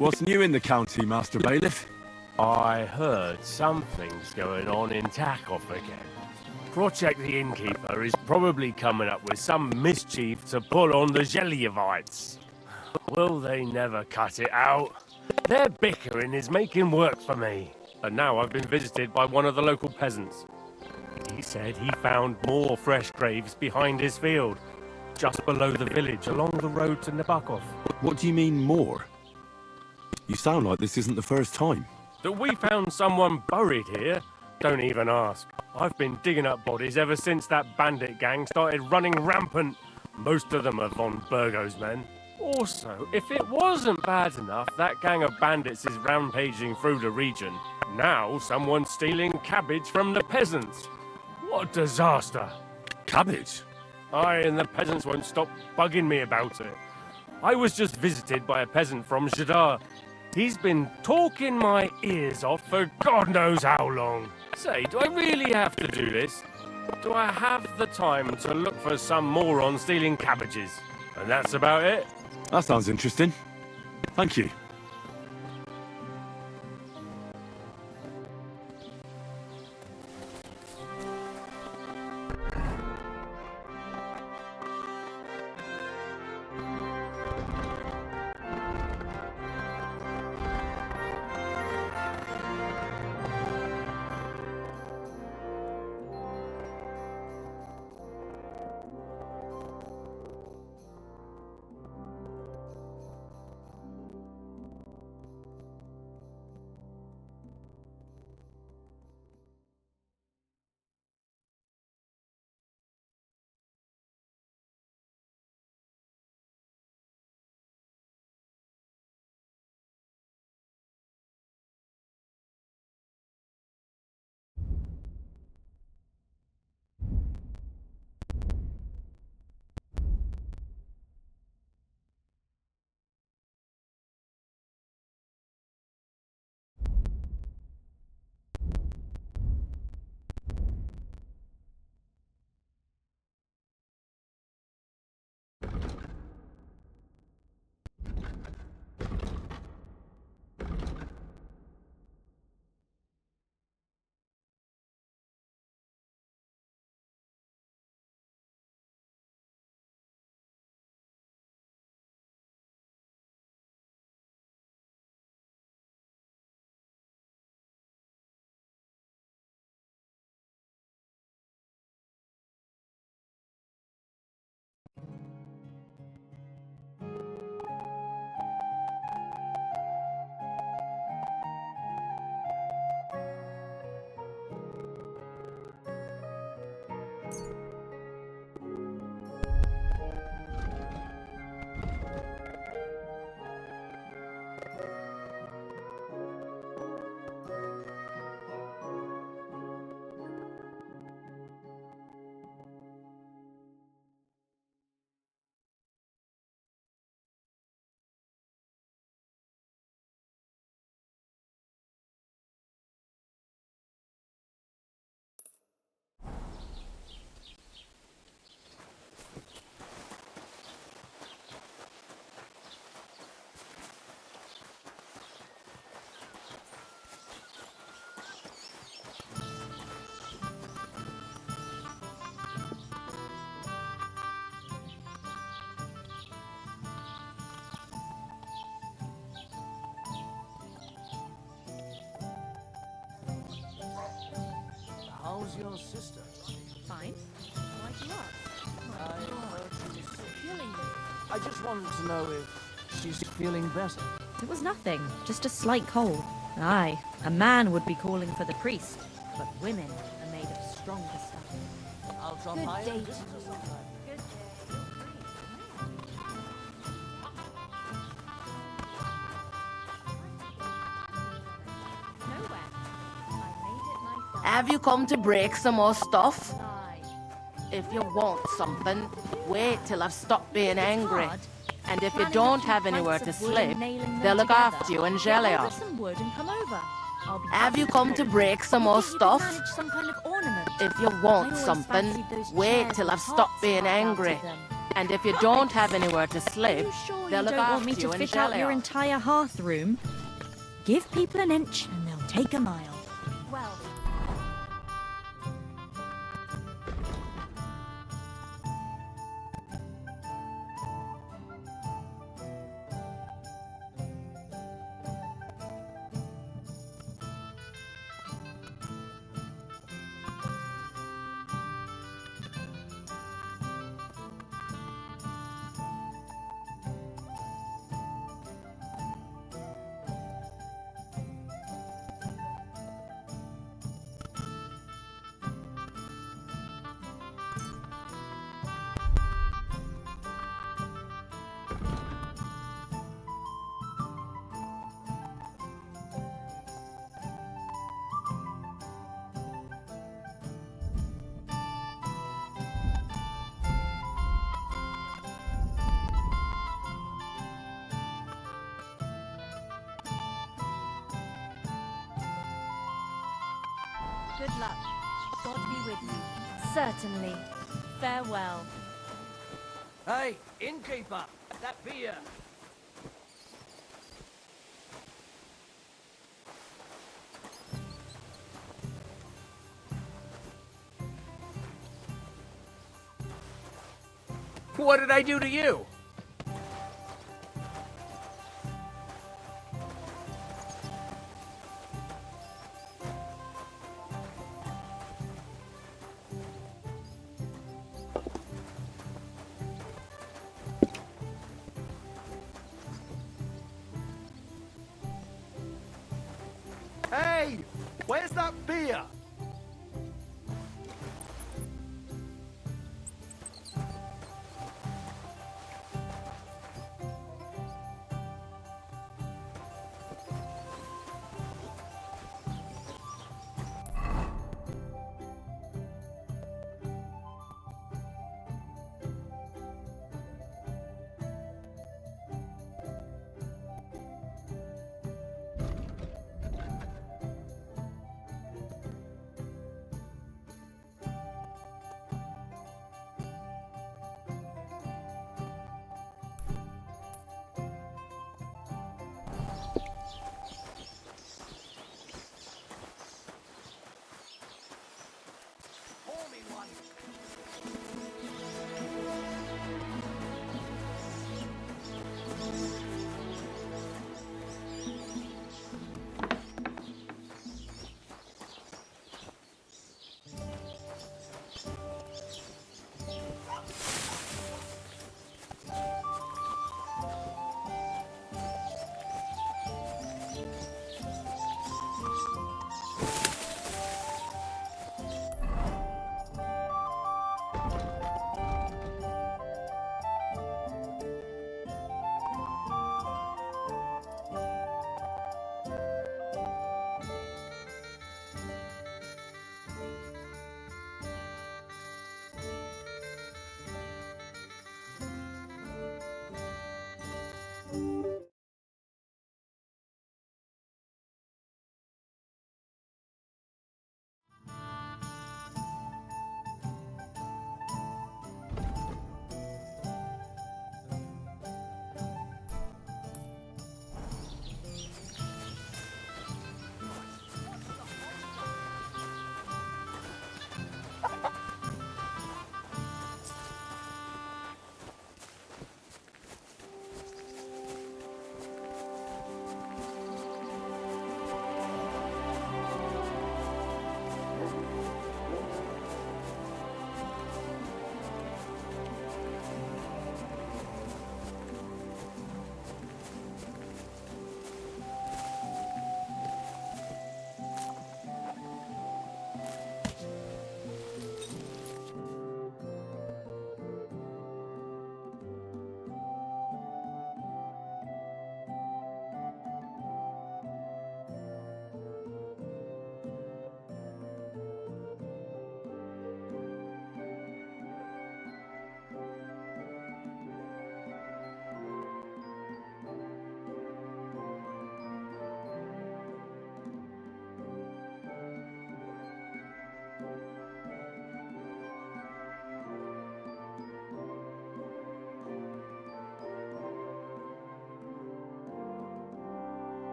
What's new in the county, Master Bailiff? I heard something's going on in Takoff again. Project the Innkeeper is probably coming up with some mischief to pull on the Gelievites. Will they never cut it out? Their bickering is making work for me. And now I've been visited by one of the local peasants. He said he found more fresh graves behind his field, just below the village along the road to Nabokov. What do you mean, more? You sound like this isn't the first time. That we found someone buried here? Don't even ask. I've been digging up bodies ever since that bandit gang started running rampant. Most of them are von Burgo's men. Also, if it wasn't bad enough that gang of bandits is rampaging through the region, now someone's stealing cabbage from the peasants. What a disaster. Cabbage? Aye, and the peasants won't stop bugging me about it. I was just visited by a peasant from Jadar. He's been talking my ears off for God knows how long. Say, do I really have to do this? Do I have the time to look for some moron stealing cabbages? And that's about it. That sounds interesting. Thank you. How's your sister? Fine. Why'd you ask? Killing me. I just wanted to know if she's feeling better. It was nothing, just a slight cold. Aye, a man would be calling for the priest, but women are made of stronger stuff. I'll drop Good by day and to visit her sometime. Good day. Nowhere. I made it myself. Have you come to break some more stuff? Aye. If you want something, wait till I've stopped being angry. hard. And if you Planning don't a few have anywhere planks to of wood and sleep, nailing them they'll look together. after you and Get jelly hold of off. some wood and come over. I'll be Have you happy come to help. break some You more think you could stuff? manage some kind of ornament? If you I want always something, fancied those wait chairs till with I've stopped hearts being carved out of angry. them. And if you don't have anywhere to sleep, Sure, they'll you look don't want after me you to and fit out jelly your off. entire hearth room? Give people an inch and they'll take a mile. Well. Good luck. God be with you. Certainly. Farewell. Hey, innkeeper, that beer. What did I do to you? Hey, where's that beer?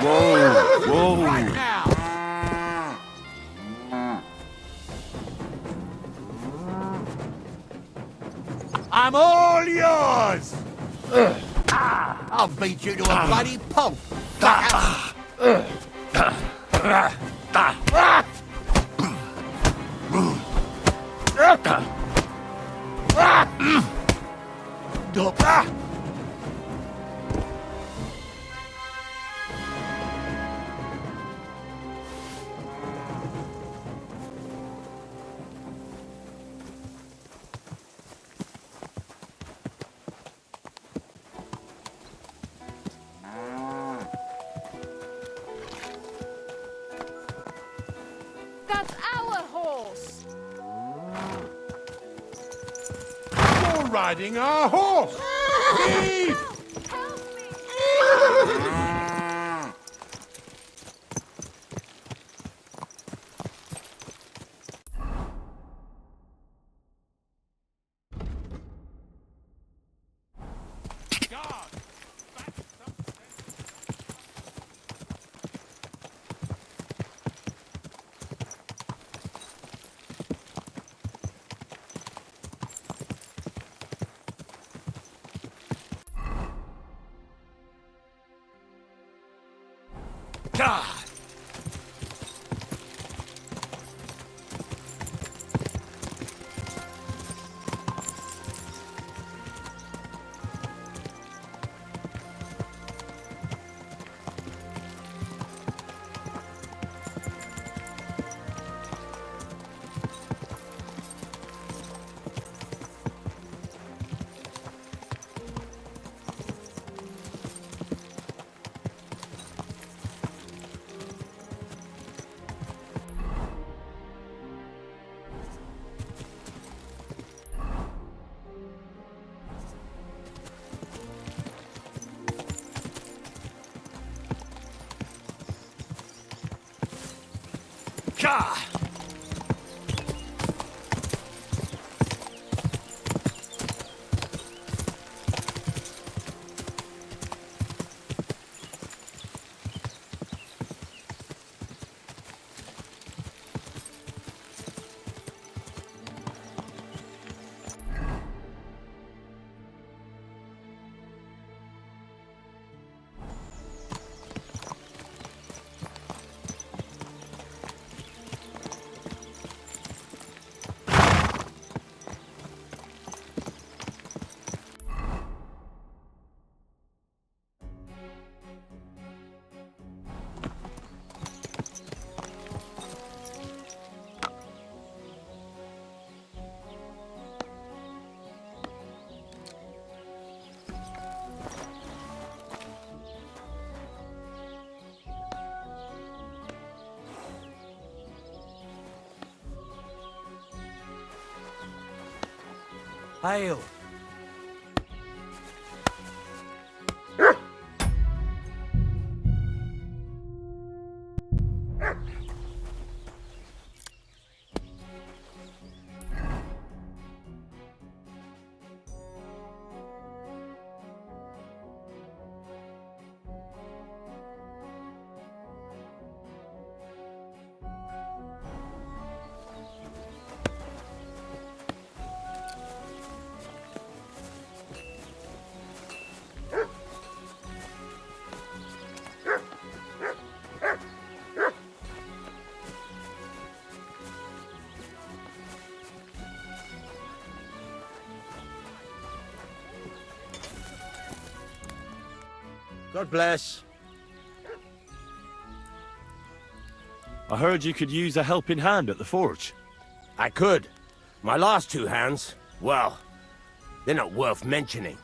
Whoa, whoa. Right now. I'm all yours! I'll beat you to a bloody pulp! That's our horse! You're riding our horse! Thief! God! God! Hail! God bless. I heard you could use a helping hand at the forge. I could. My last two hands, well, they're not worth mentioning.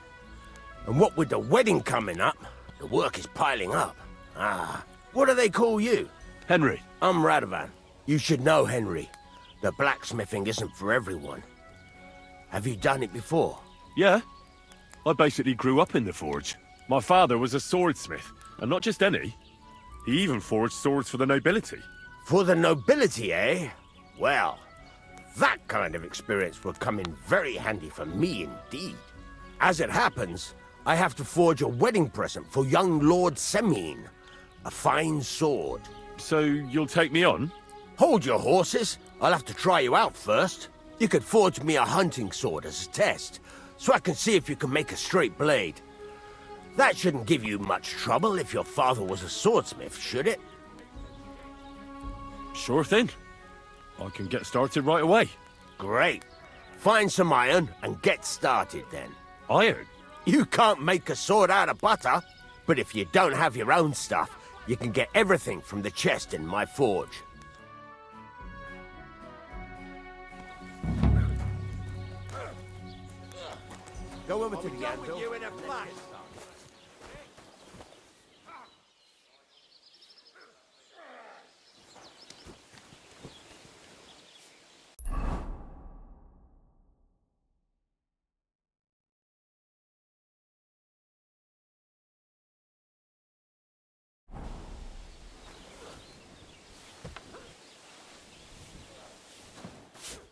And what with the wedding coming up, the work is piling up. Ah, what do they call you? Henry. I'm Radovan. You should know, Henry. The blacksmithing isn't for everyone. Have you done it before? Yeah. I basically grew up in the forge. My father was a swordsmith, and not just any. He even forged swords for the nobility. For the nobility, eh? Well, that kind of experience will come in very handy for me indeed. As it happens, I have to forge a wedding present for young Lord Semine. A fine sword. So you'll take me on? Hold your horses. I'll have to try you out first. You could forge me a hunting sword as a test, so I can see if you can make a straight blade. That shouldn't give you much trouble if your father was a swordsmith, should it? Sure thing. I can get started right away. Great. Find some iron and get started then. Iron? You can't make a sword out of butter, but if you don't have your own stuff, you can get everything from the chest in my forge. Go over to the anvil. You in a flash.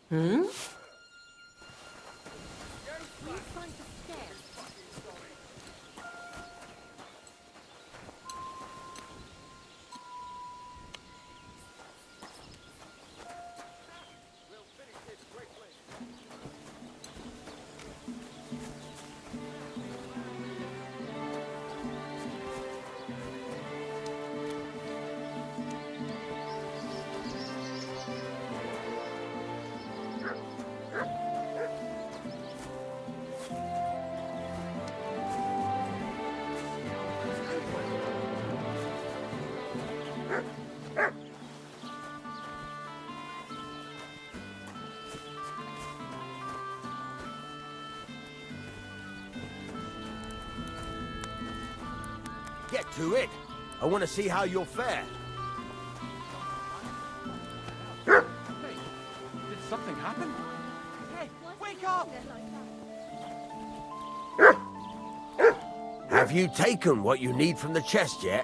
Hmm? Get to it. I want to see how you'll fare. Did something happen? Hey, wake up! Have you taken what you need from the chest yet?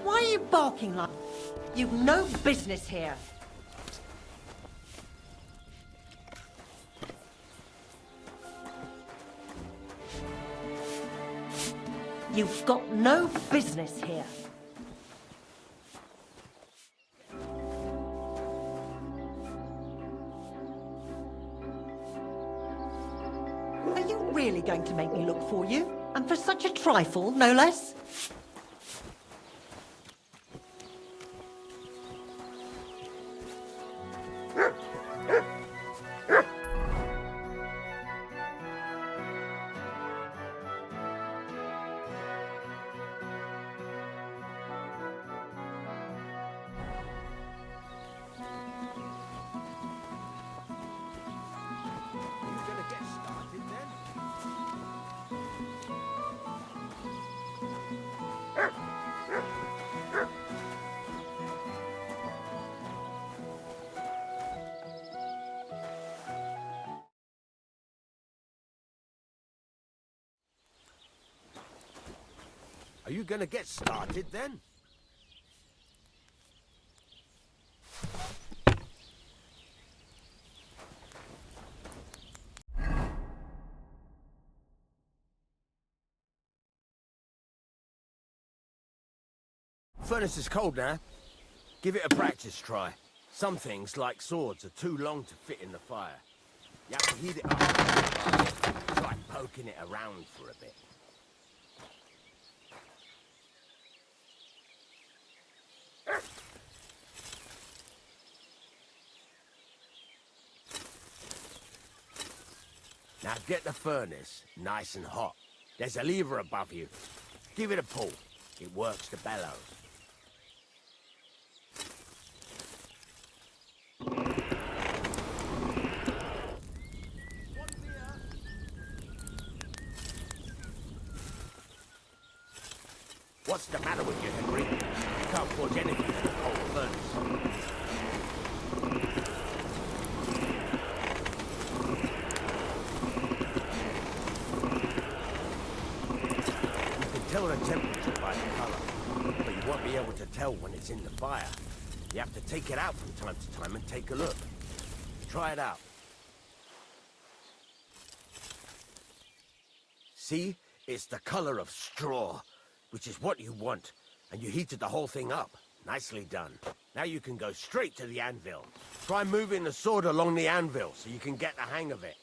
Why are you barking like... You've no business here. You've got no business here. Are you really going to make me look for you? And for such a trifle, no less? Are you gonna get started then? Furnace is cold now. Give it a practice try. Some things, like swords, are too long to fit in the fire. You have to heat it up. Try poking it around for a bit. Now get the furnace nice and hot. There's a lever above you. Give it a pull. It works the bellows. What's the matter with you, Henry? You can't forge anything in a cold furnace. tell the temperature by the color, but you won't be able to tell when it's in the fire. You have to take it out from time to time and take a look. Try it out. See? It's the color of straw, which is what you want, and you heated the whole thing up. Nicely done. Now you can go straight to the anvil. Try moving the sword along the anvil so you can get the hang of it.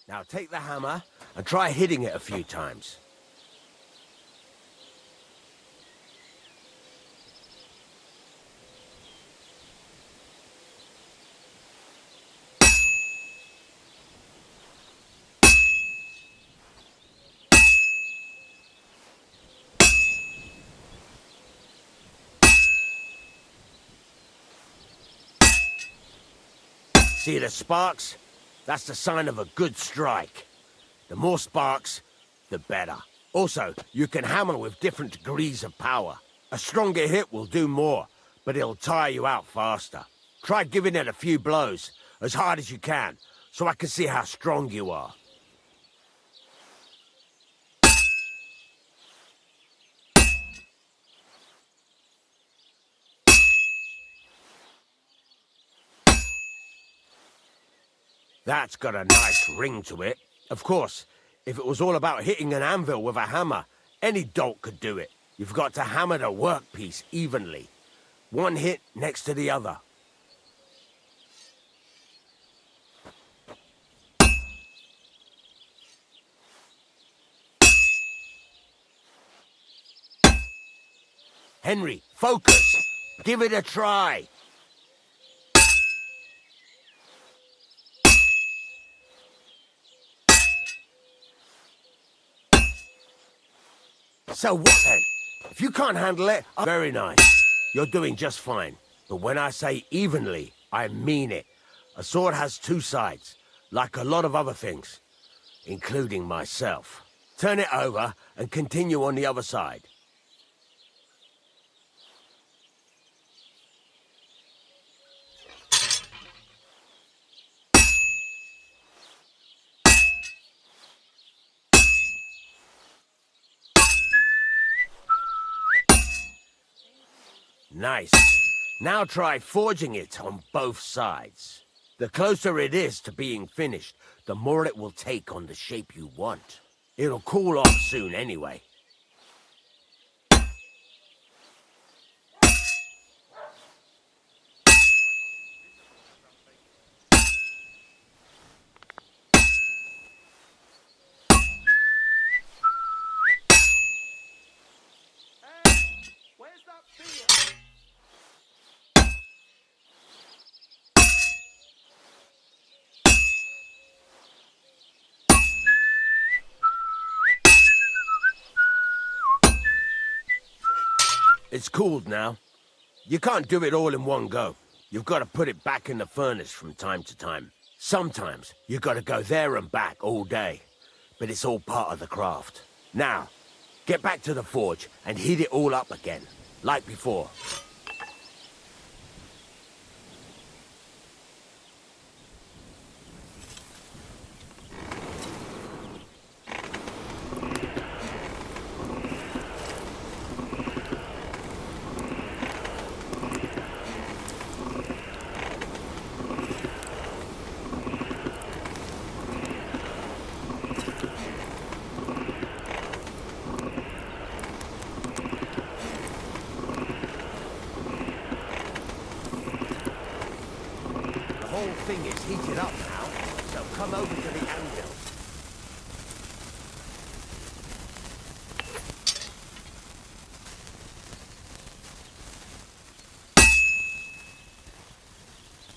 Now take the hammer and try hitting it a few times. See the sparks? That's the sign of a good strike. The more sparks, the better. Also, you can hammer with different degrees of power. A stronger hit will do more, but it'll tire you out faster. Try giving it a few blows, as hard as you can, so I can see how strong you are. That's got a nice ring to it. Of course, if it was all about hitting an anvil with a hammer, any dolt could do it. You've got to hammer the workpiece evenly. One hit next to the other. Henry, focus! Give it a try! So what then? If you can't handle it, very nice. You're doing just fine. But when I say evenly, I mean it. A sword has two sides, like a lot of other things, including myself. Turn it over and continue on the other side. Nice. Now try forging it on both sides. The closer it is to being finished, the more it will take on the shape you want. It'll cool off soon anyway. It's cooled now. You can't do it all in one go. You've got to put it back in the furnace from time to time. Sometimes you've got to go there and back all day. But it's all part of the craft. Now, get back to the forge and heat it all up again, like before. The whole thing is heated up now, so come over to the anvil.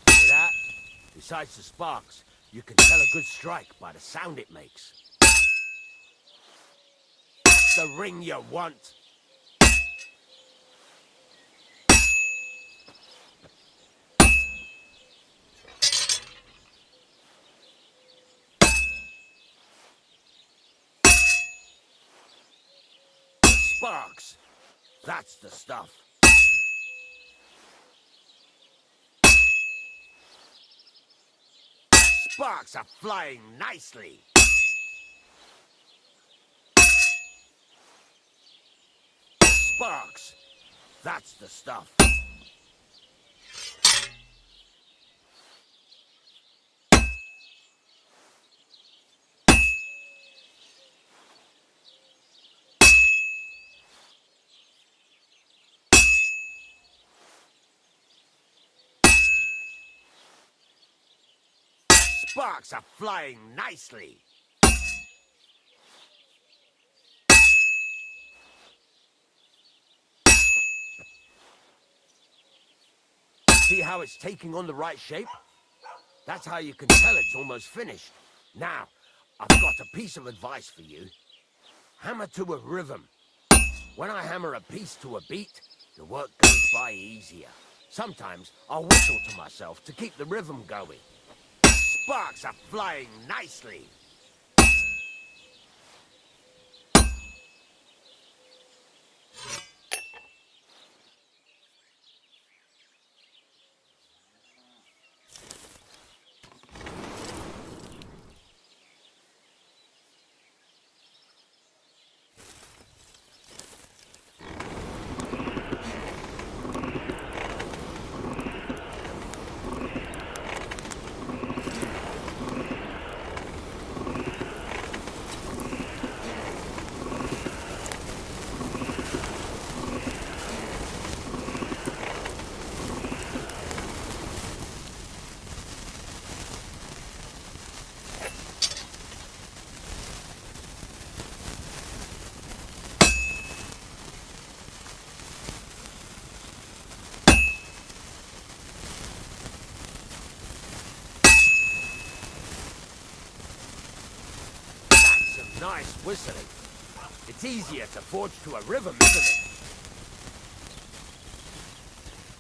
See that? Besides the sparks, you can tell a good strike by the sound it makes. That's the ring you want. Sparks. That's the stuff. Sparks are flying nicely. Sparks. That's the stuff. Sparks are flying nicely. See how it's taking on the right shape? That's how you can tell it's almost finished. Now, I've got a piece of advice for you. Hammer to a rhythm. When I hammer a piece to a beat, the work goes by easier. Sometimes I'll whistle to myself to keep the rhythm going. Sparks are flying nicely. Nice whistling. It's easier to forge to a rhythm, isn't it?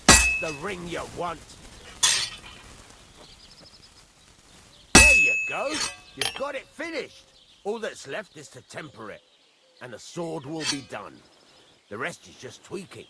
That's the ring you want. There you go. You've got it finished. All that's left is to temper it, and the sword will be done. The rest is just tweaking.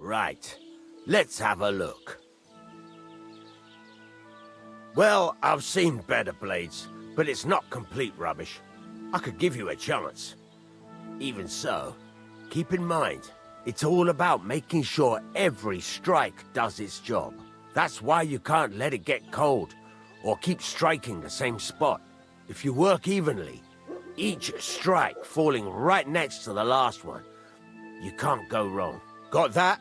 Right, let's have a look. Well, I've seen better blades, but it's not complete rubbish. I could give you a chance. Even so, keep in mind, it's all about making sure every strike does its job. That's why you can't let it get cold, or keep striking the same spot. If you work evenly, each strike falling right next to the last one, you can't go wrong. Got that?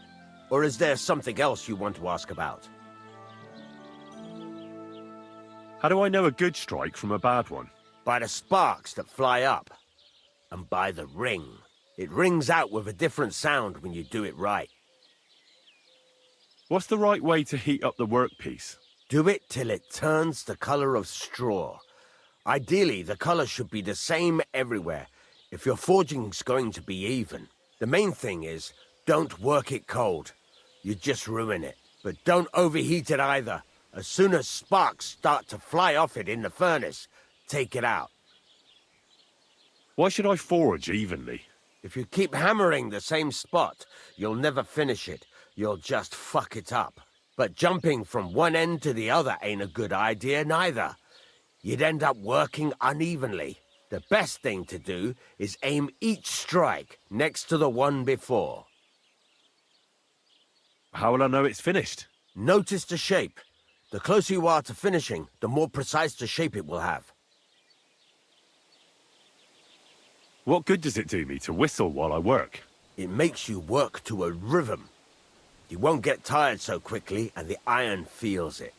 Or is there something else you want to ask about? How do I know a good strike from a bad one? By the sparks that fly up. And by the ring. It rings out with a different sound when you do it right. What's the right way to heat up the workpiece? Do it till it turns the color of straw. Ideally, the color should be the same everywhere, if your forging's going to be even. The main thing is, don't work it cold. You just ruin it. But don't overheat it either. As soon as sparks start to fly off it in the furnace, take it out. Why should I forge evenly? If you keep hammering the same spot, you'll never finish it. You'll just fuck it up. But jumping from one end to the other ain't a good idea neither. You'd end up working unevenly. The best thing to do is aim each strike next to the one before. How will I know it's finished? Notice the shape. The closer you are to finishing, the more precise the shape it will have. What good does it do me to whistle while I work? It makes you work to a rhythm. You won't get tired so quickly, and the iron feels it.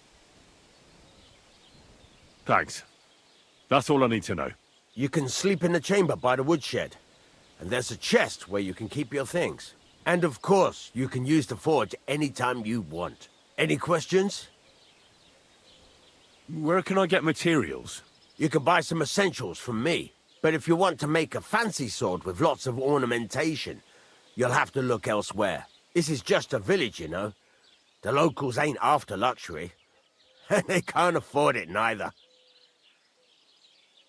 Thanks. That's all I need to know. You can sleep in the chamber by the woodshed. And there's a chest where you can keep your things. And of course, you can use the forge anytime you want. Any questions? Where can I get materials? You can buy some essentials from me, but if you want to make a fancy sword with lots of ornamentation, you'll have to look elsewhere. This is just a village, you know. The locals ain't after luxury. And they can't afford it neither.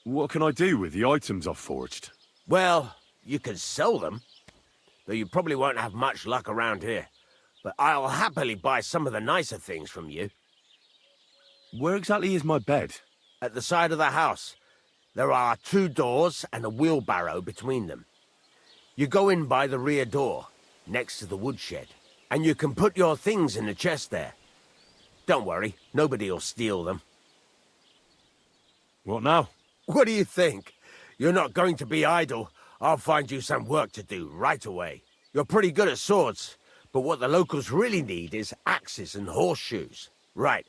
What can I do with the items I've forged? Well, you can sell them, though you probably won't have much luck around here. But I'll happily buy some of the nicer things from you. Where exactly is my bed? At the side of the house. There are 2 doors and a wheelbarrow between them. You go in by the rear door, next to the woodshed, and you can put your things in the chest there. Don't worry, nobody'll steal them. What now? What do you think? You're not going to be idle. I'll find you some work to do right away. You're pretty good at swords, but what the locals really need is axes and horseshoes. Right,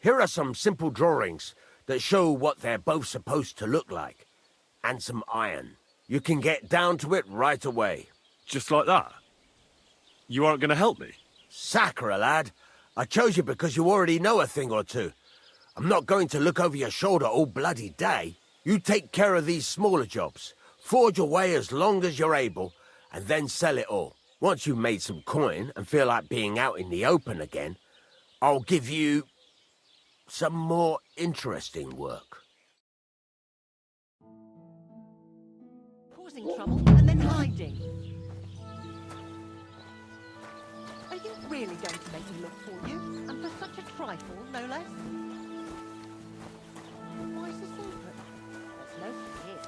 here are some simple drawings that show what they're both supposed to look like. And some iron. You can get down to it right away. Just like that? You aren't going to help me? Sacre, lad. I chose you because you already know a thing or two. I'm not going to look over your shoulder all bloody day. You take care of these smaller jobs. Forge away as long as you're able, and then sell it all. Once you've made some coin and feel like being out in the open again, I'll give you some more interesting work. Causing trouble and then hiding. Are you really going to make me look for you? And for such a trifle, no less? Why is this open? There's no here.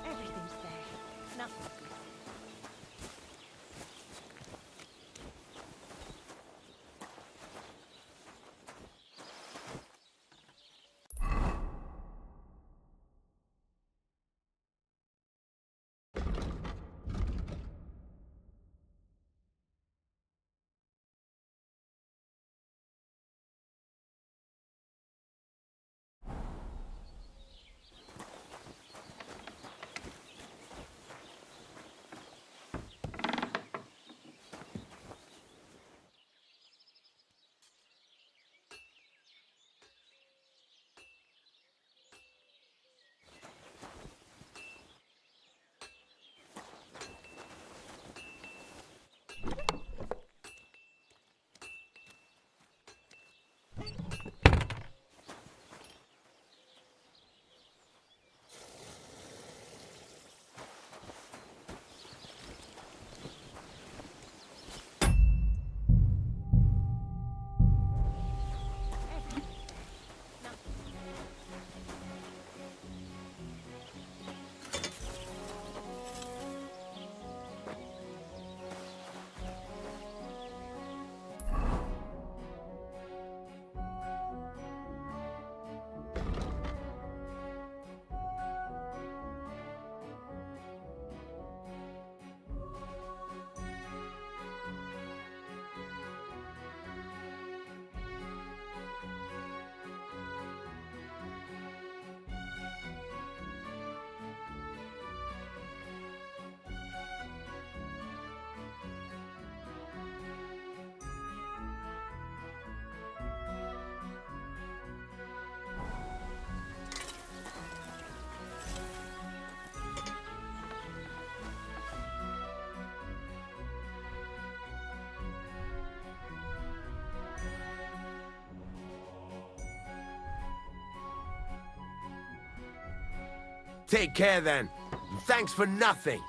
Everything's there. Nothing. Take care then. Thanks for nothing.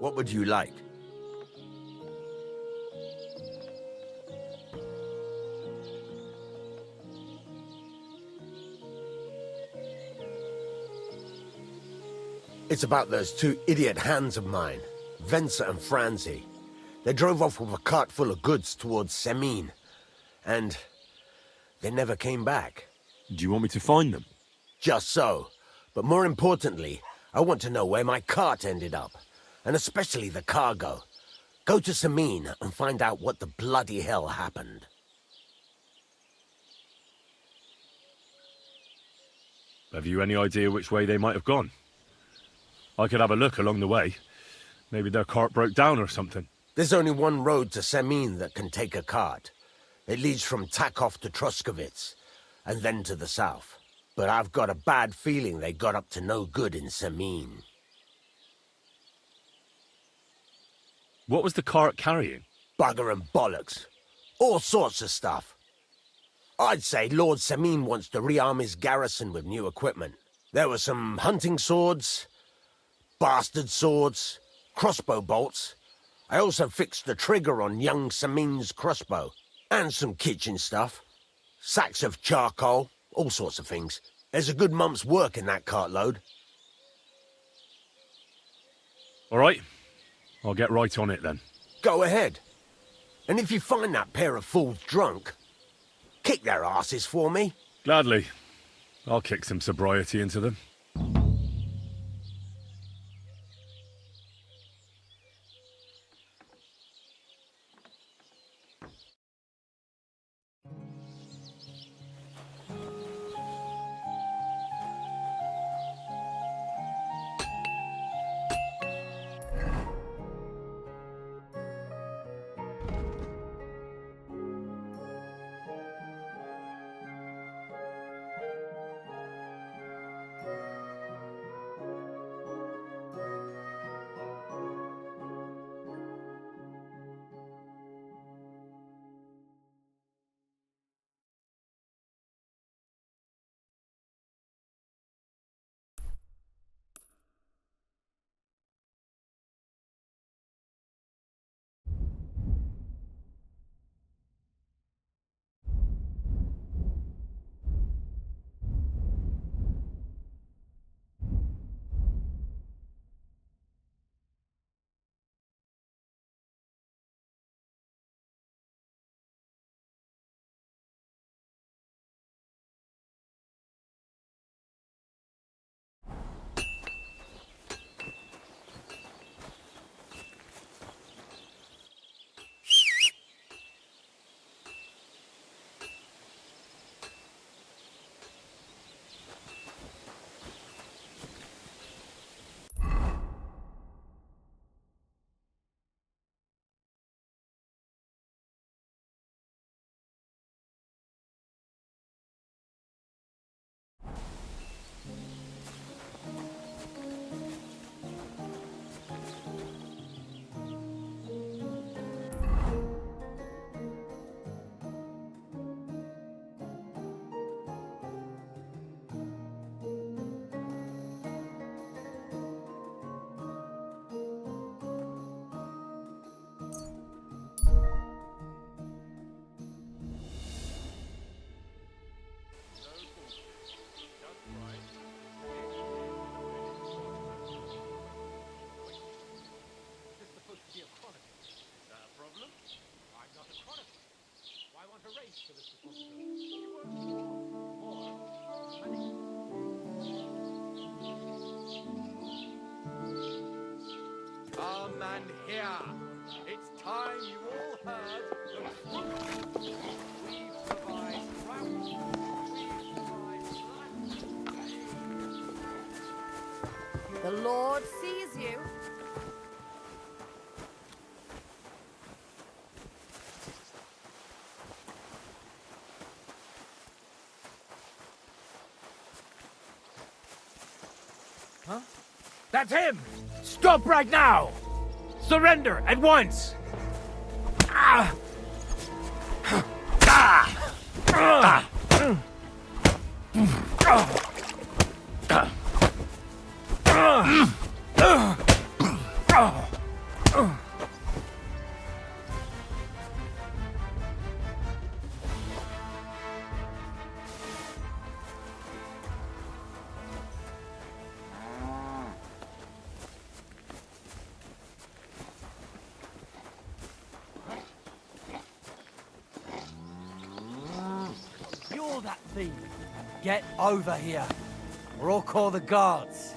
What would you like? It's about those two idiot hands of mine, Venser and Franzi. They drove off with a cart full of goods towards Semine, and they never came back. Do you want me to find them? Just so. But more importantly, I want to know where my cart ended up, and especially the cargo. Go to Semine and find out what the bloody hell happened. Have you any idea which way they might have gone? I could have a look along the way. Maybe their cart broke down or something. There's only one road to Semine that can take a cart. It leads from Takov to Troskovitz, and then to the south. But I've got a bad feeling they got up to no good in Semine. What was the cart carrying? Bugger and bollocks. All sorts of stuff. I'd say Lord Semine wants to rearm his garrison with new equipment. There were some hunting swords, bastard swords, crossbow bolts. I also fixed the trigger on young Semine's crossbow. And some kitchen stuff. Sacks of charcoal, all sorts of things. There's a good month's work in that cartload. All right. I'll get right on it then. Go ahead. And if you find that pair of fools drunk, kick their asses for me. Gladly. I'll kick some sobriety into them. Come and hear. It's time you all heard the truth. We've survived drought. We've survived The Lord sees you. Huh? That's him! Stop right now! Surrender at once! Ah! Ah! Ah! thief. Get over here, or I'll call the guards.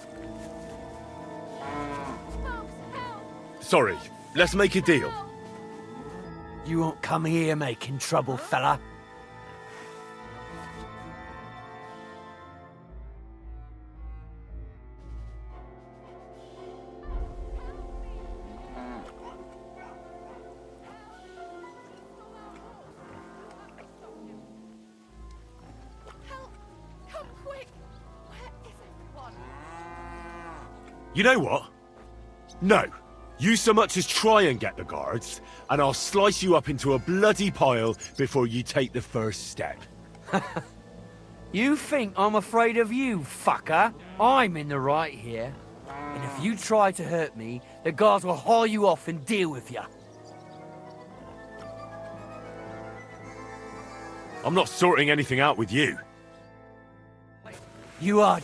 Sorry, let's make a deal. You won't come here making trouble, fella. You know what? No. You so much as try and get the guards, and I'll slice you up into a bloody pile before you take the first step. You think I'm afraid of you, fucker? I'm in the right here. And if you try to hurt me, the guards will haul you off and deal with you. I'm not sorting anything out with you. You are...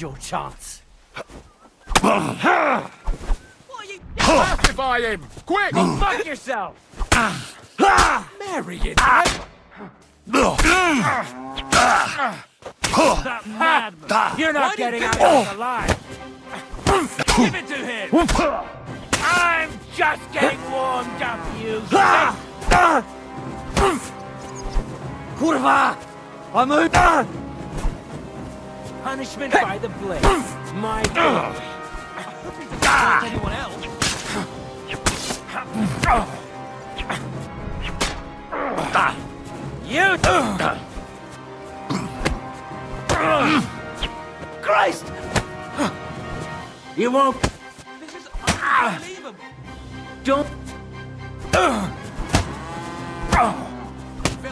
your chance. Pacify him! Quick! Go fuck yourself! Marion! That madman! You're not getting out of this alive! Give it to him! I'm just getting warmed up, you Kurva! I'm punishment by the blade. My God. anyone else? You! Christ! You won't... This is unbelievable! Don't...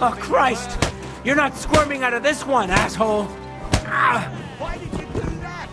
Oh, Christ! You're not squirming out of this one, asshole! Why did you do that?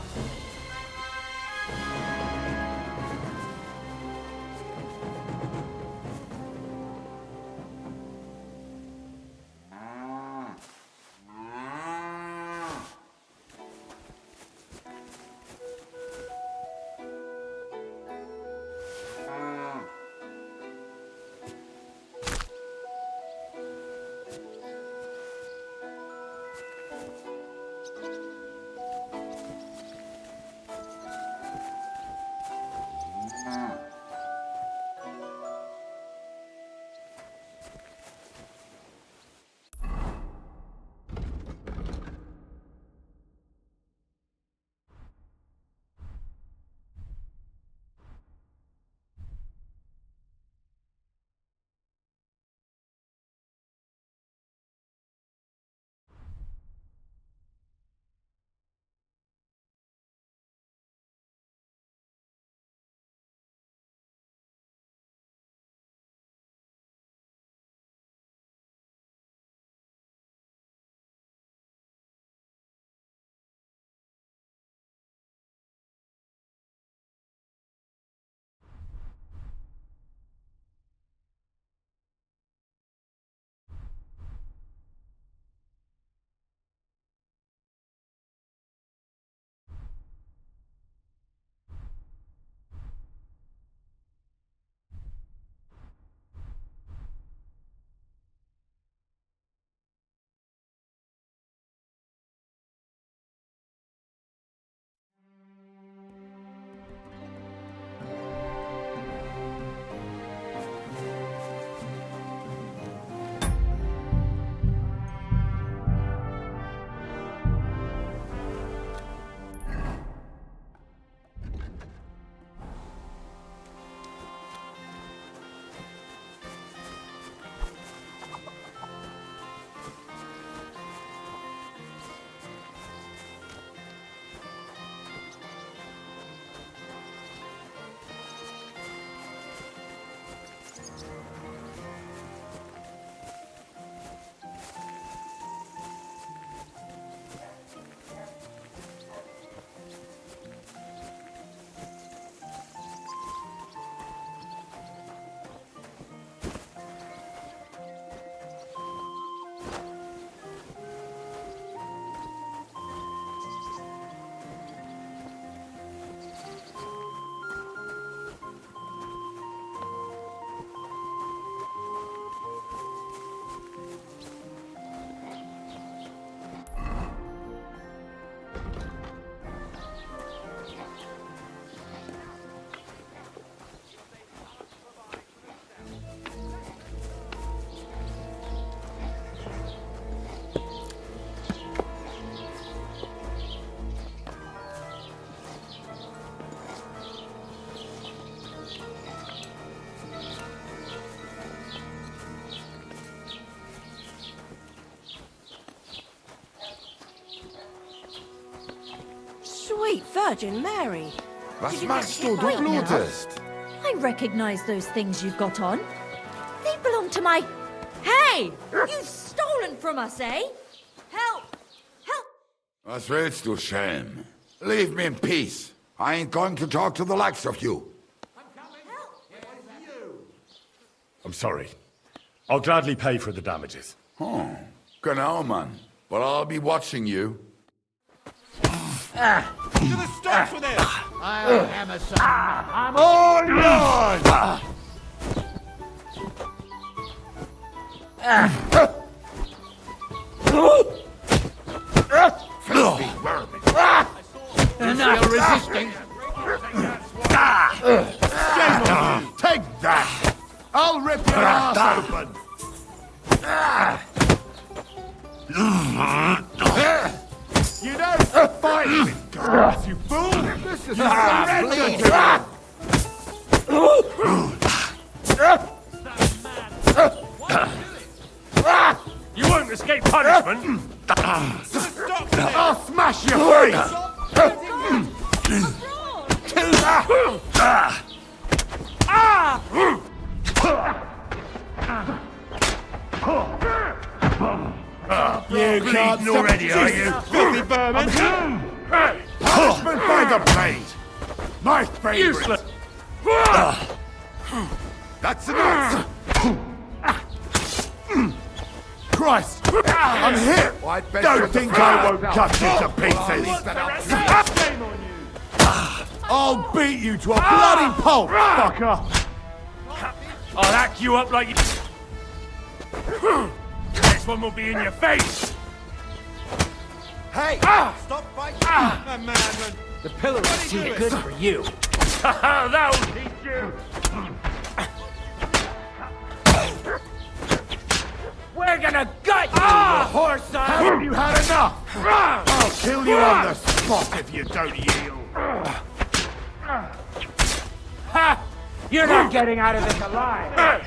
Sweet Virgin Mary. Was you machst get du? hit Du right now? blutest. I recognize those things you've got on. They belong to my... Hey! You've stolen from us, eh? Help! Help! Was willst du, Schelm? Leave me in peace. I ain't going to talk to the likes of you. I'm sorry. I'll gladly pay for the damages. Oh, genau, Mann. But I'll be watching you. To the stocks with this! I'll hammer some. I'm all yours! Enough resisting. Shame on you! Take that! I'll rip your ass open! You don't fight with guards, you fool! This is surrender to You won't escape punishment. I'll smash your face! You can't stop already, are you? Filthy vermin! Punishment by the blade! My favorite! Useless. That's enough! Christ! I'm hit! Don't think I won't cut you to pieces! I'll beat you to a bloody pulp, fucker! I'll hack you up like you... Next one will be in your face. Hey! Stop fighting! That madman! The pillar is too good for you. That'll teach you. We're gonna gut you, you horse Have you had enough? I'll kill you on the spot if you don't yield. Ha! You're not getting out of this alive.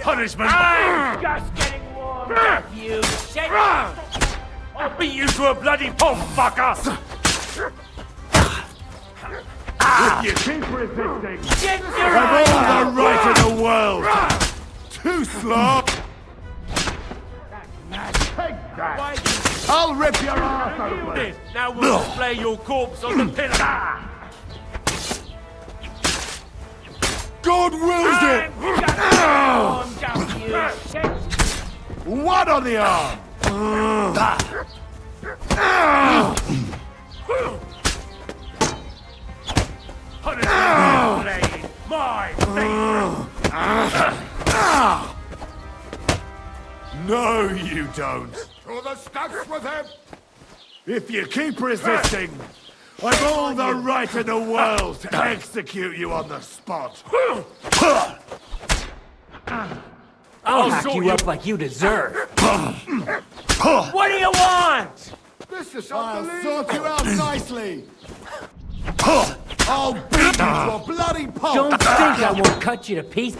Punishment. I'm just getting warmed up, you shit. I'll beat you to a bloody pulp, fucker. If you keep resisting, Get your I've all the right in the world! Too slow! Take that! I'll rip your ass open! Now we'll display your corpse on the pillar. God wills it! warmed up, you shit. One on the arm! Punishment blade. My favorite. No, you don't. To the stacks with him! If you keep resisting, I've all the right in the world to execute you on the spot. I'll hack you up like you deserve. What do you want? This is I'll sort you out nicely. I'll beat you to a bloody pulp. Don't think I won't cut you to pieces.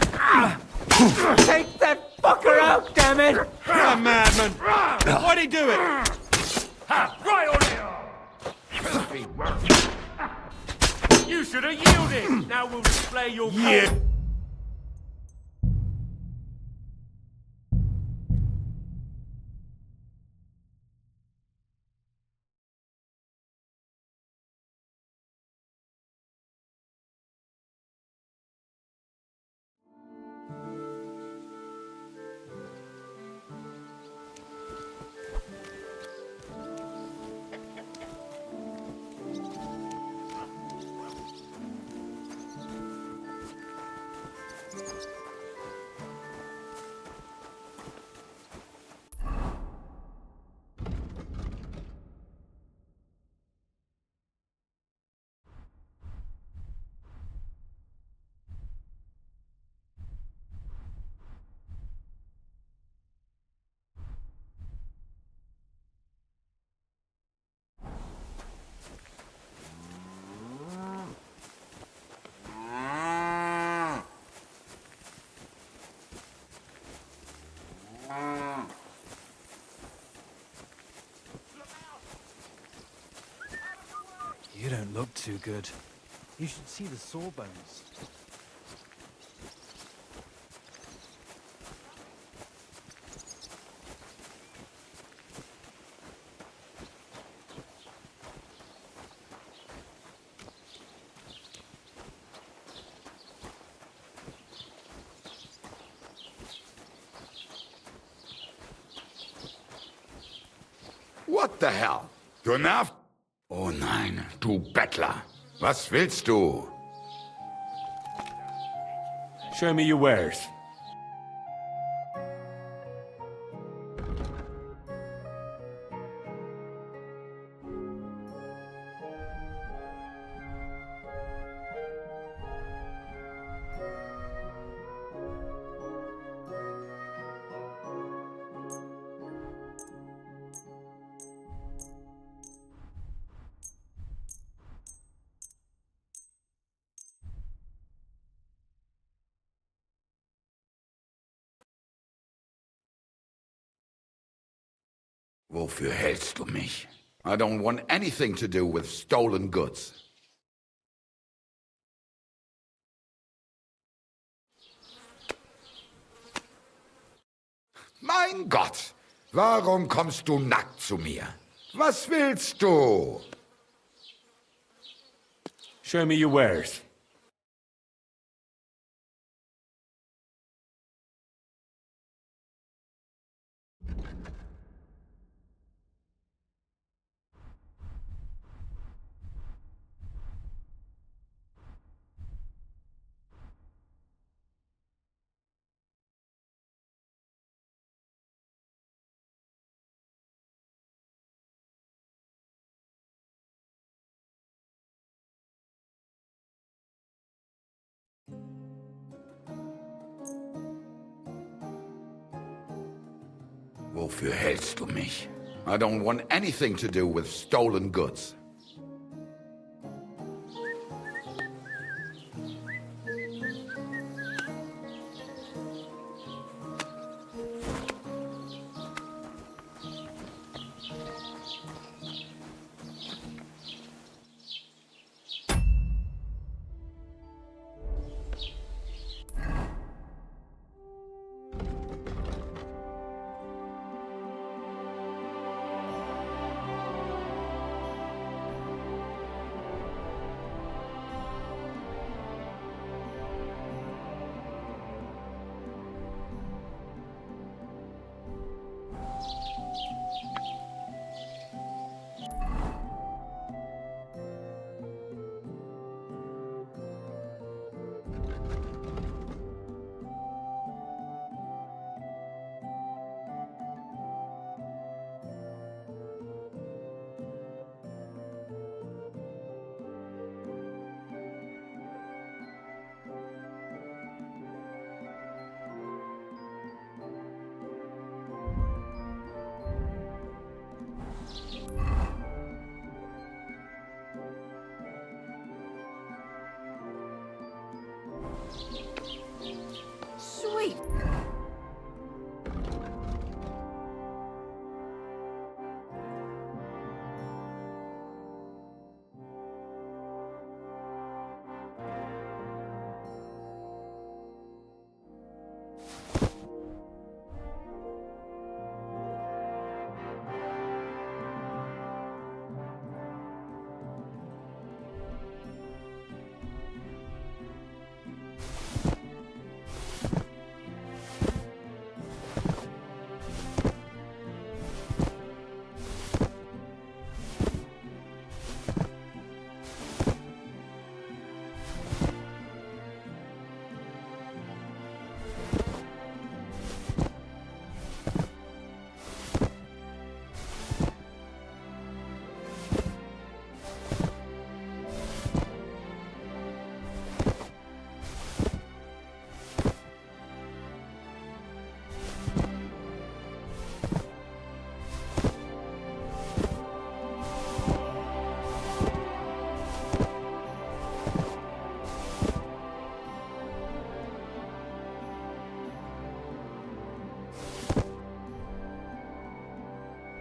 Take that fucker out, damn it! That madman! Why'd he do it? Right on the arm. You should have yielded. Now we'll display your corpse. don't look too good. You should see the sawbones. What the hell? Du nervst? Oh nein, du Bettler. Was willst du? Show me your wares. Wofür hältst du mich? I don't want anything to do with stolen goods. Mein Gott! Warum kommst du nackt zu mir? Was willst du? Show me your wares. Wofür hältst du mich? I don't want anything to do with stolen goods. Sweet.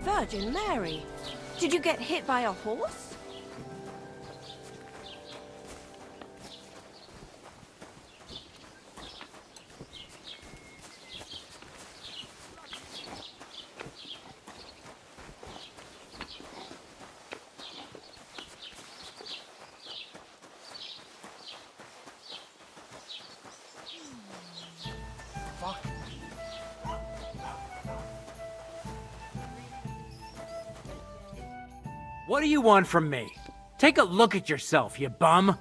Virgin Mary. Did you get hit by a horse? What do you want from me? Take a look at yourself, you bum.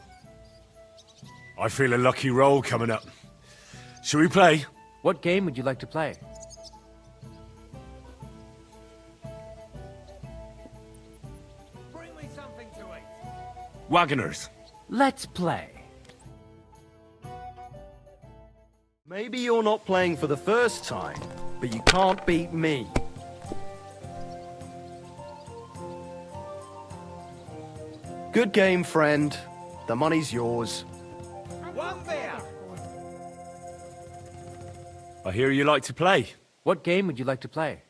I feel a lucky roll coming up. Shall we play? What game would you like to play? Bring me something to eat. Wagoners. Let's play. Maybe you're not playing for the first time, but you can't beat me. Good game, friend. The money's yours. One beer. I hear you like to play. What game would you like to play?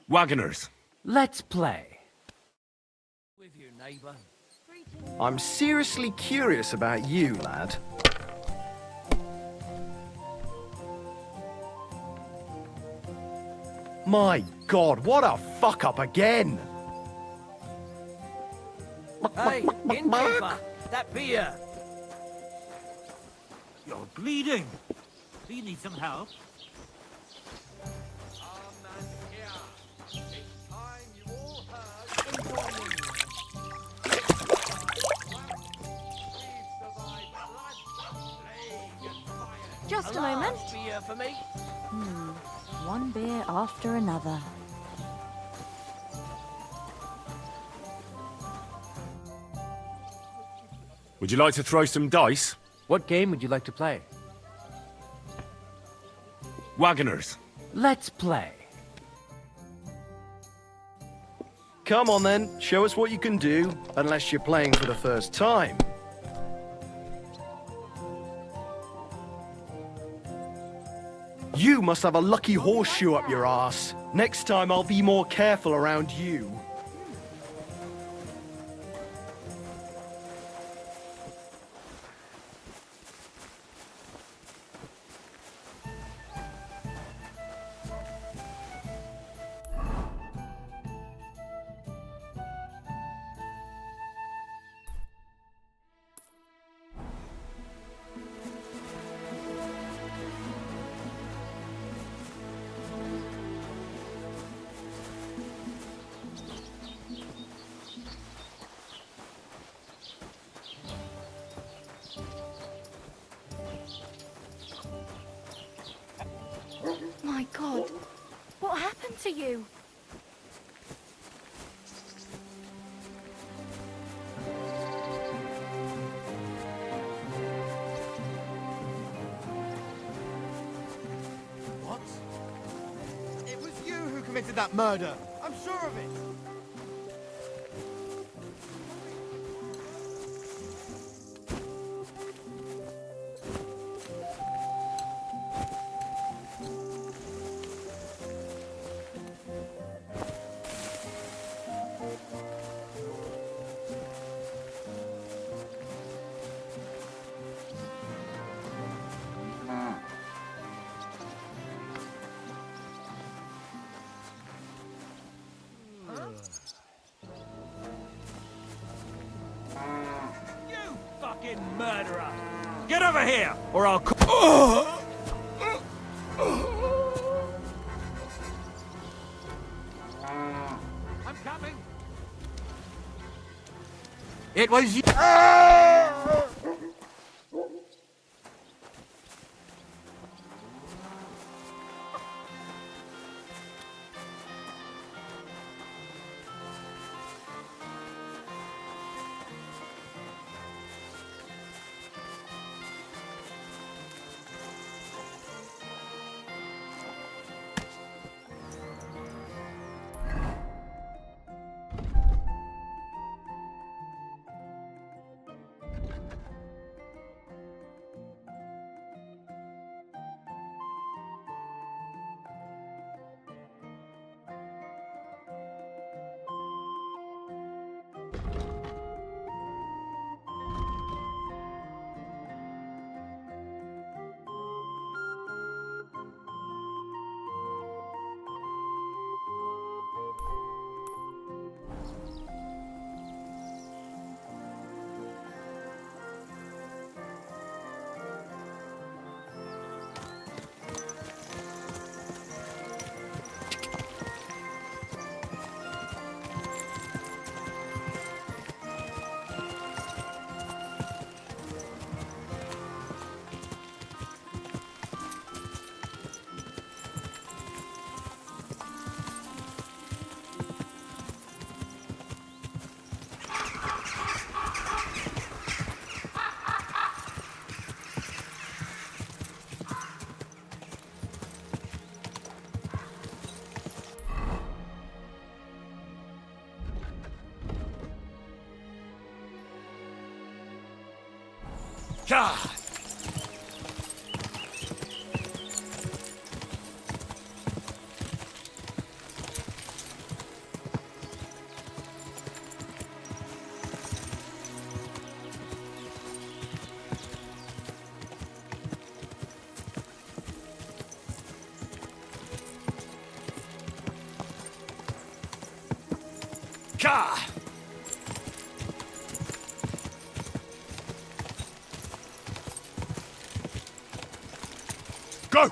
Wagoners. Let's play. With you, neighbor. I'm seriously curious about you, lad. My God, what a fuck up again! Hey, innkeeper, that beer. You're bleeding. Do you need some help? Just a moment. Beer for me. One beer after another. Would you like to throw some dice? What game would you like to play? Wagoners. Let's play. Come on then, show us what you can do, unless you're playing for the first time. You must have a lucky horseshoe up your ass. Next time I'll be more careful around you. My God, what happened to you? What? It was you who committed that murder. I'm sure of it. You fucking murderer! Get over here, or I'll call. I'm coming. It was you. God! God! Go!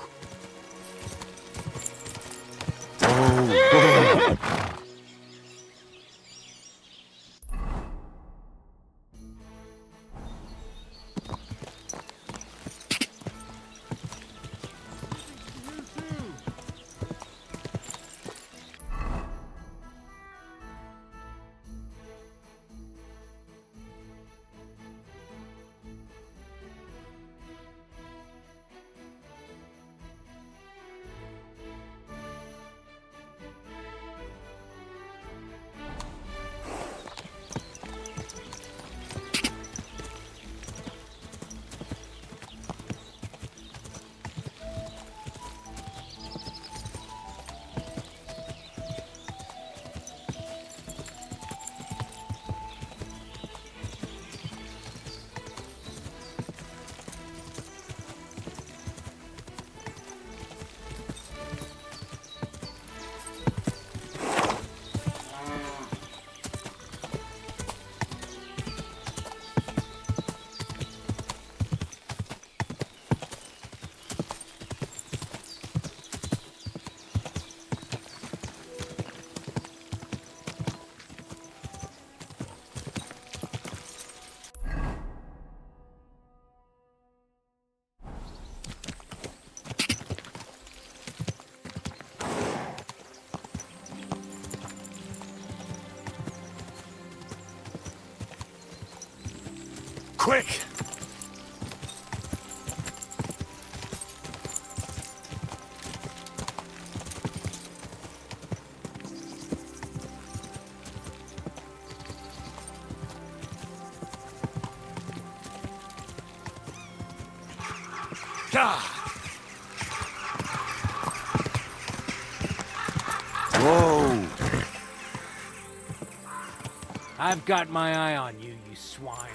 Quick! God! Whoa! I've got my eye on you, you swine.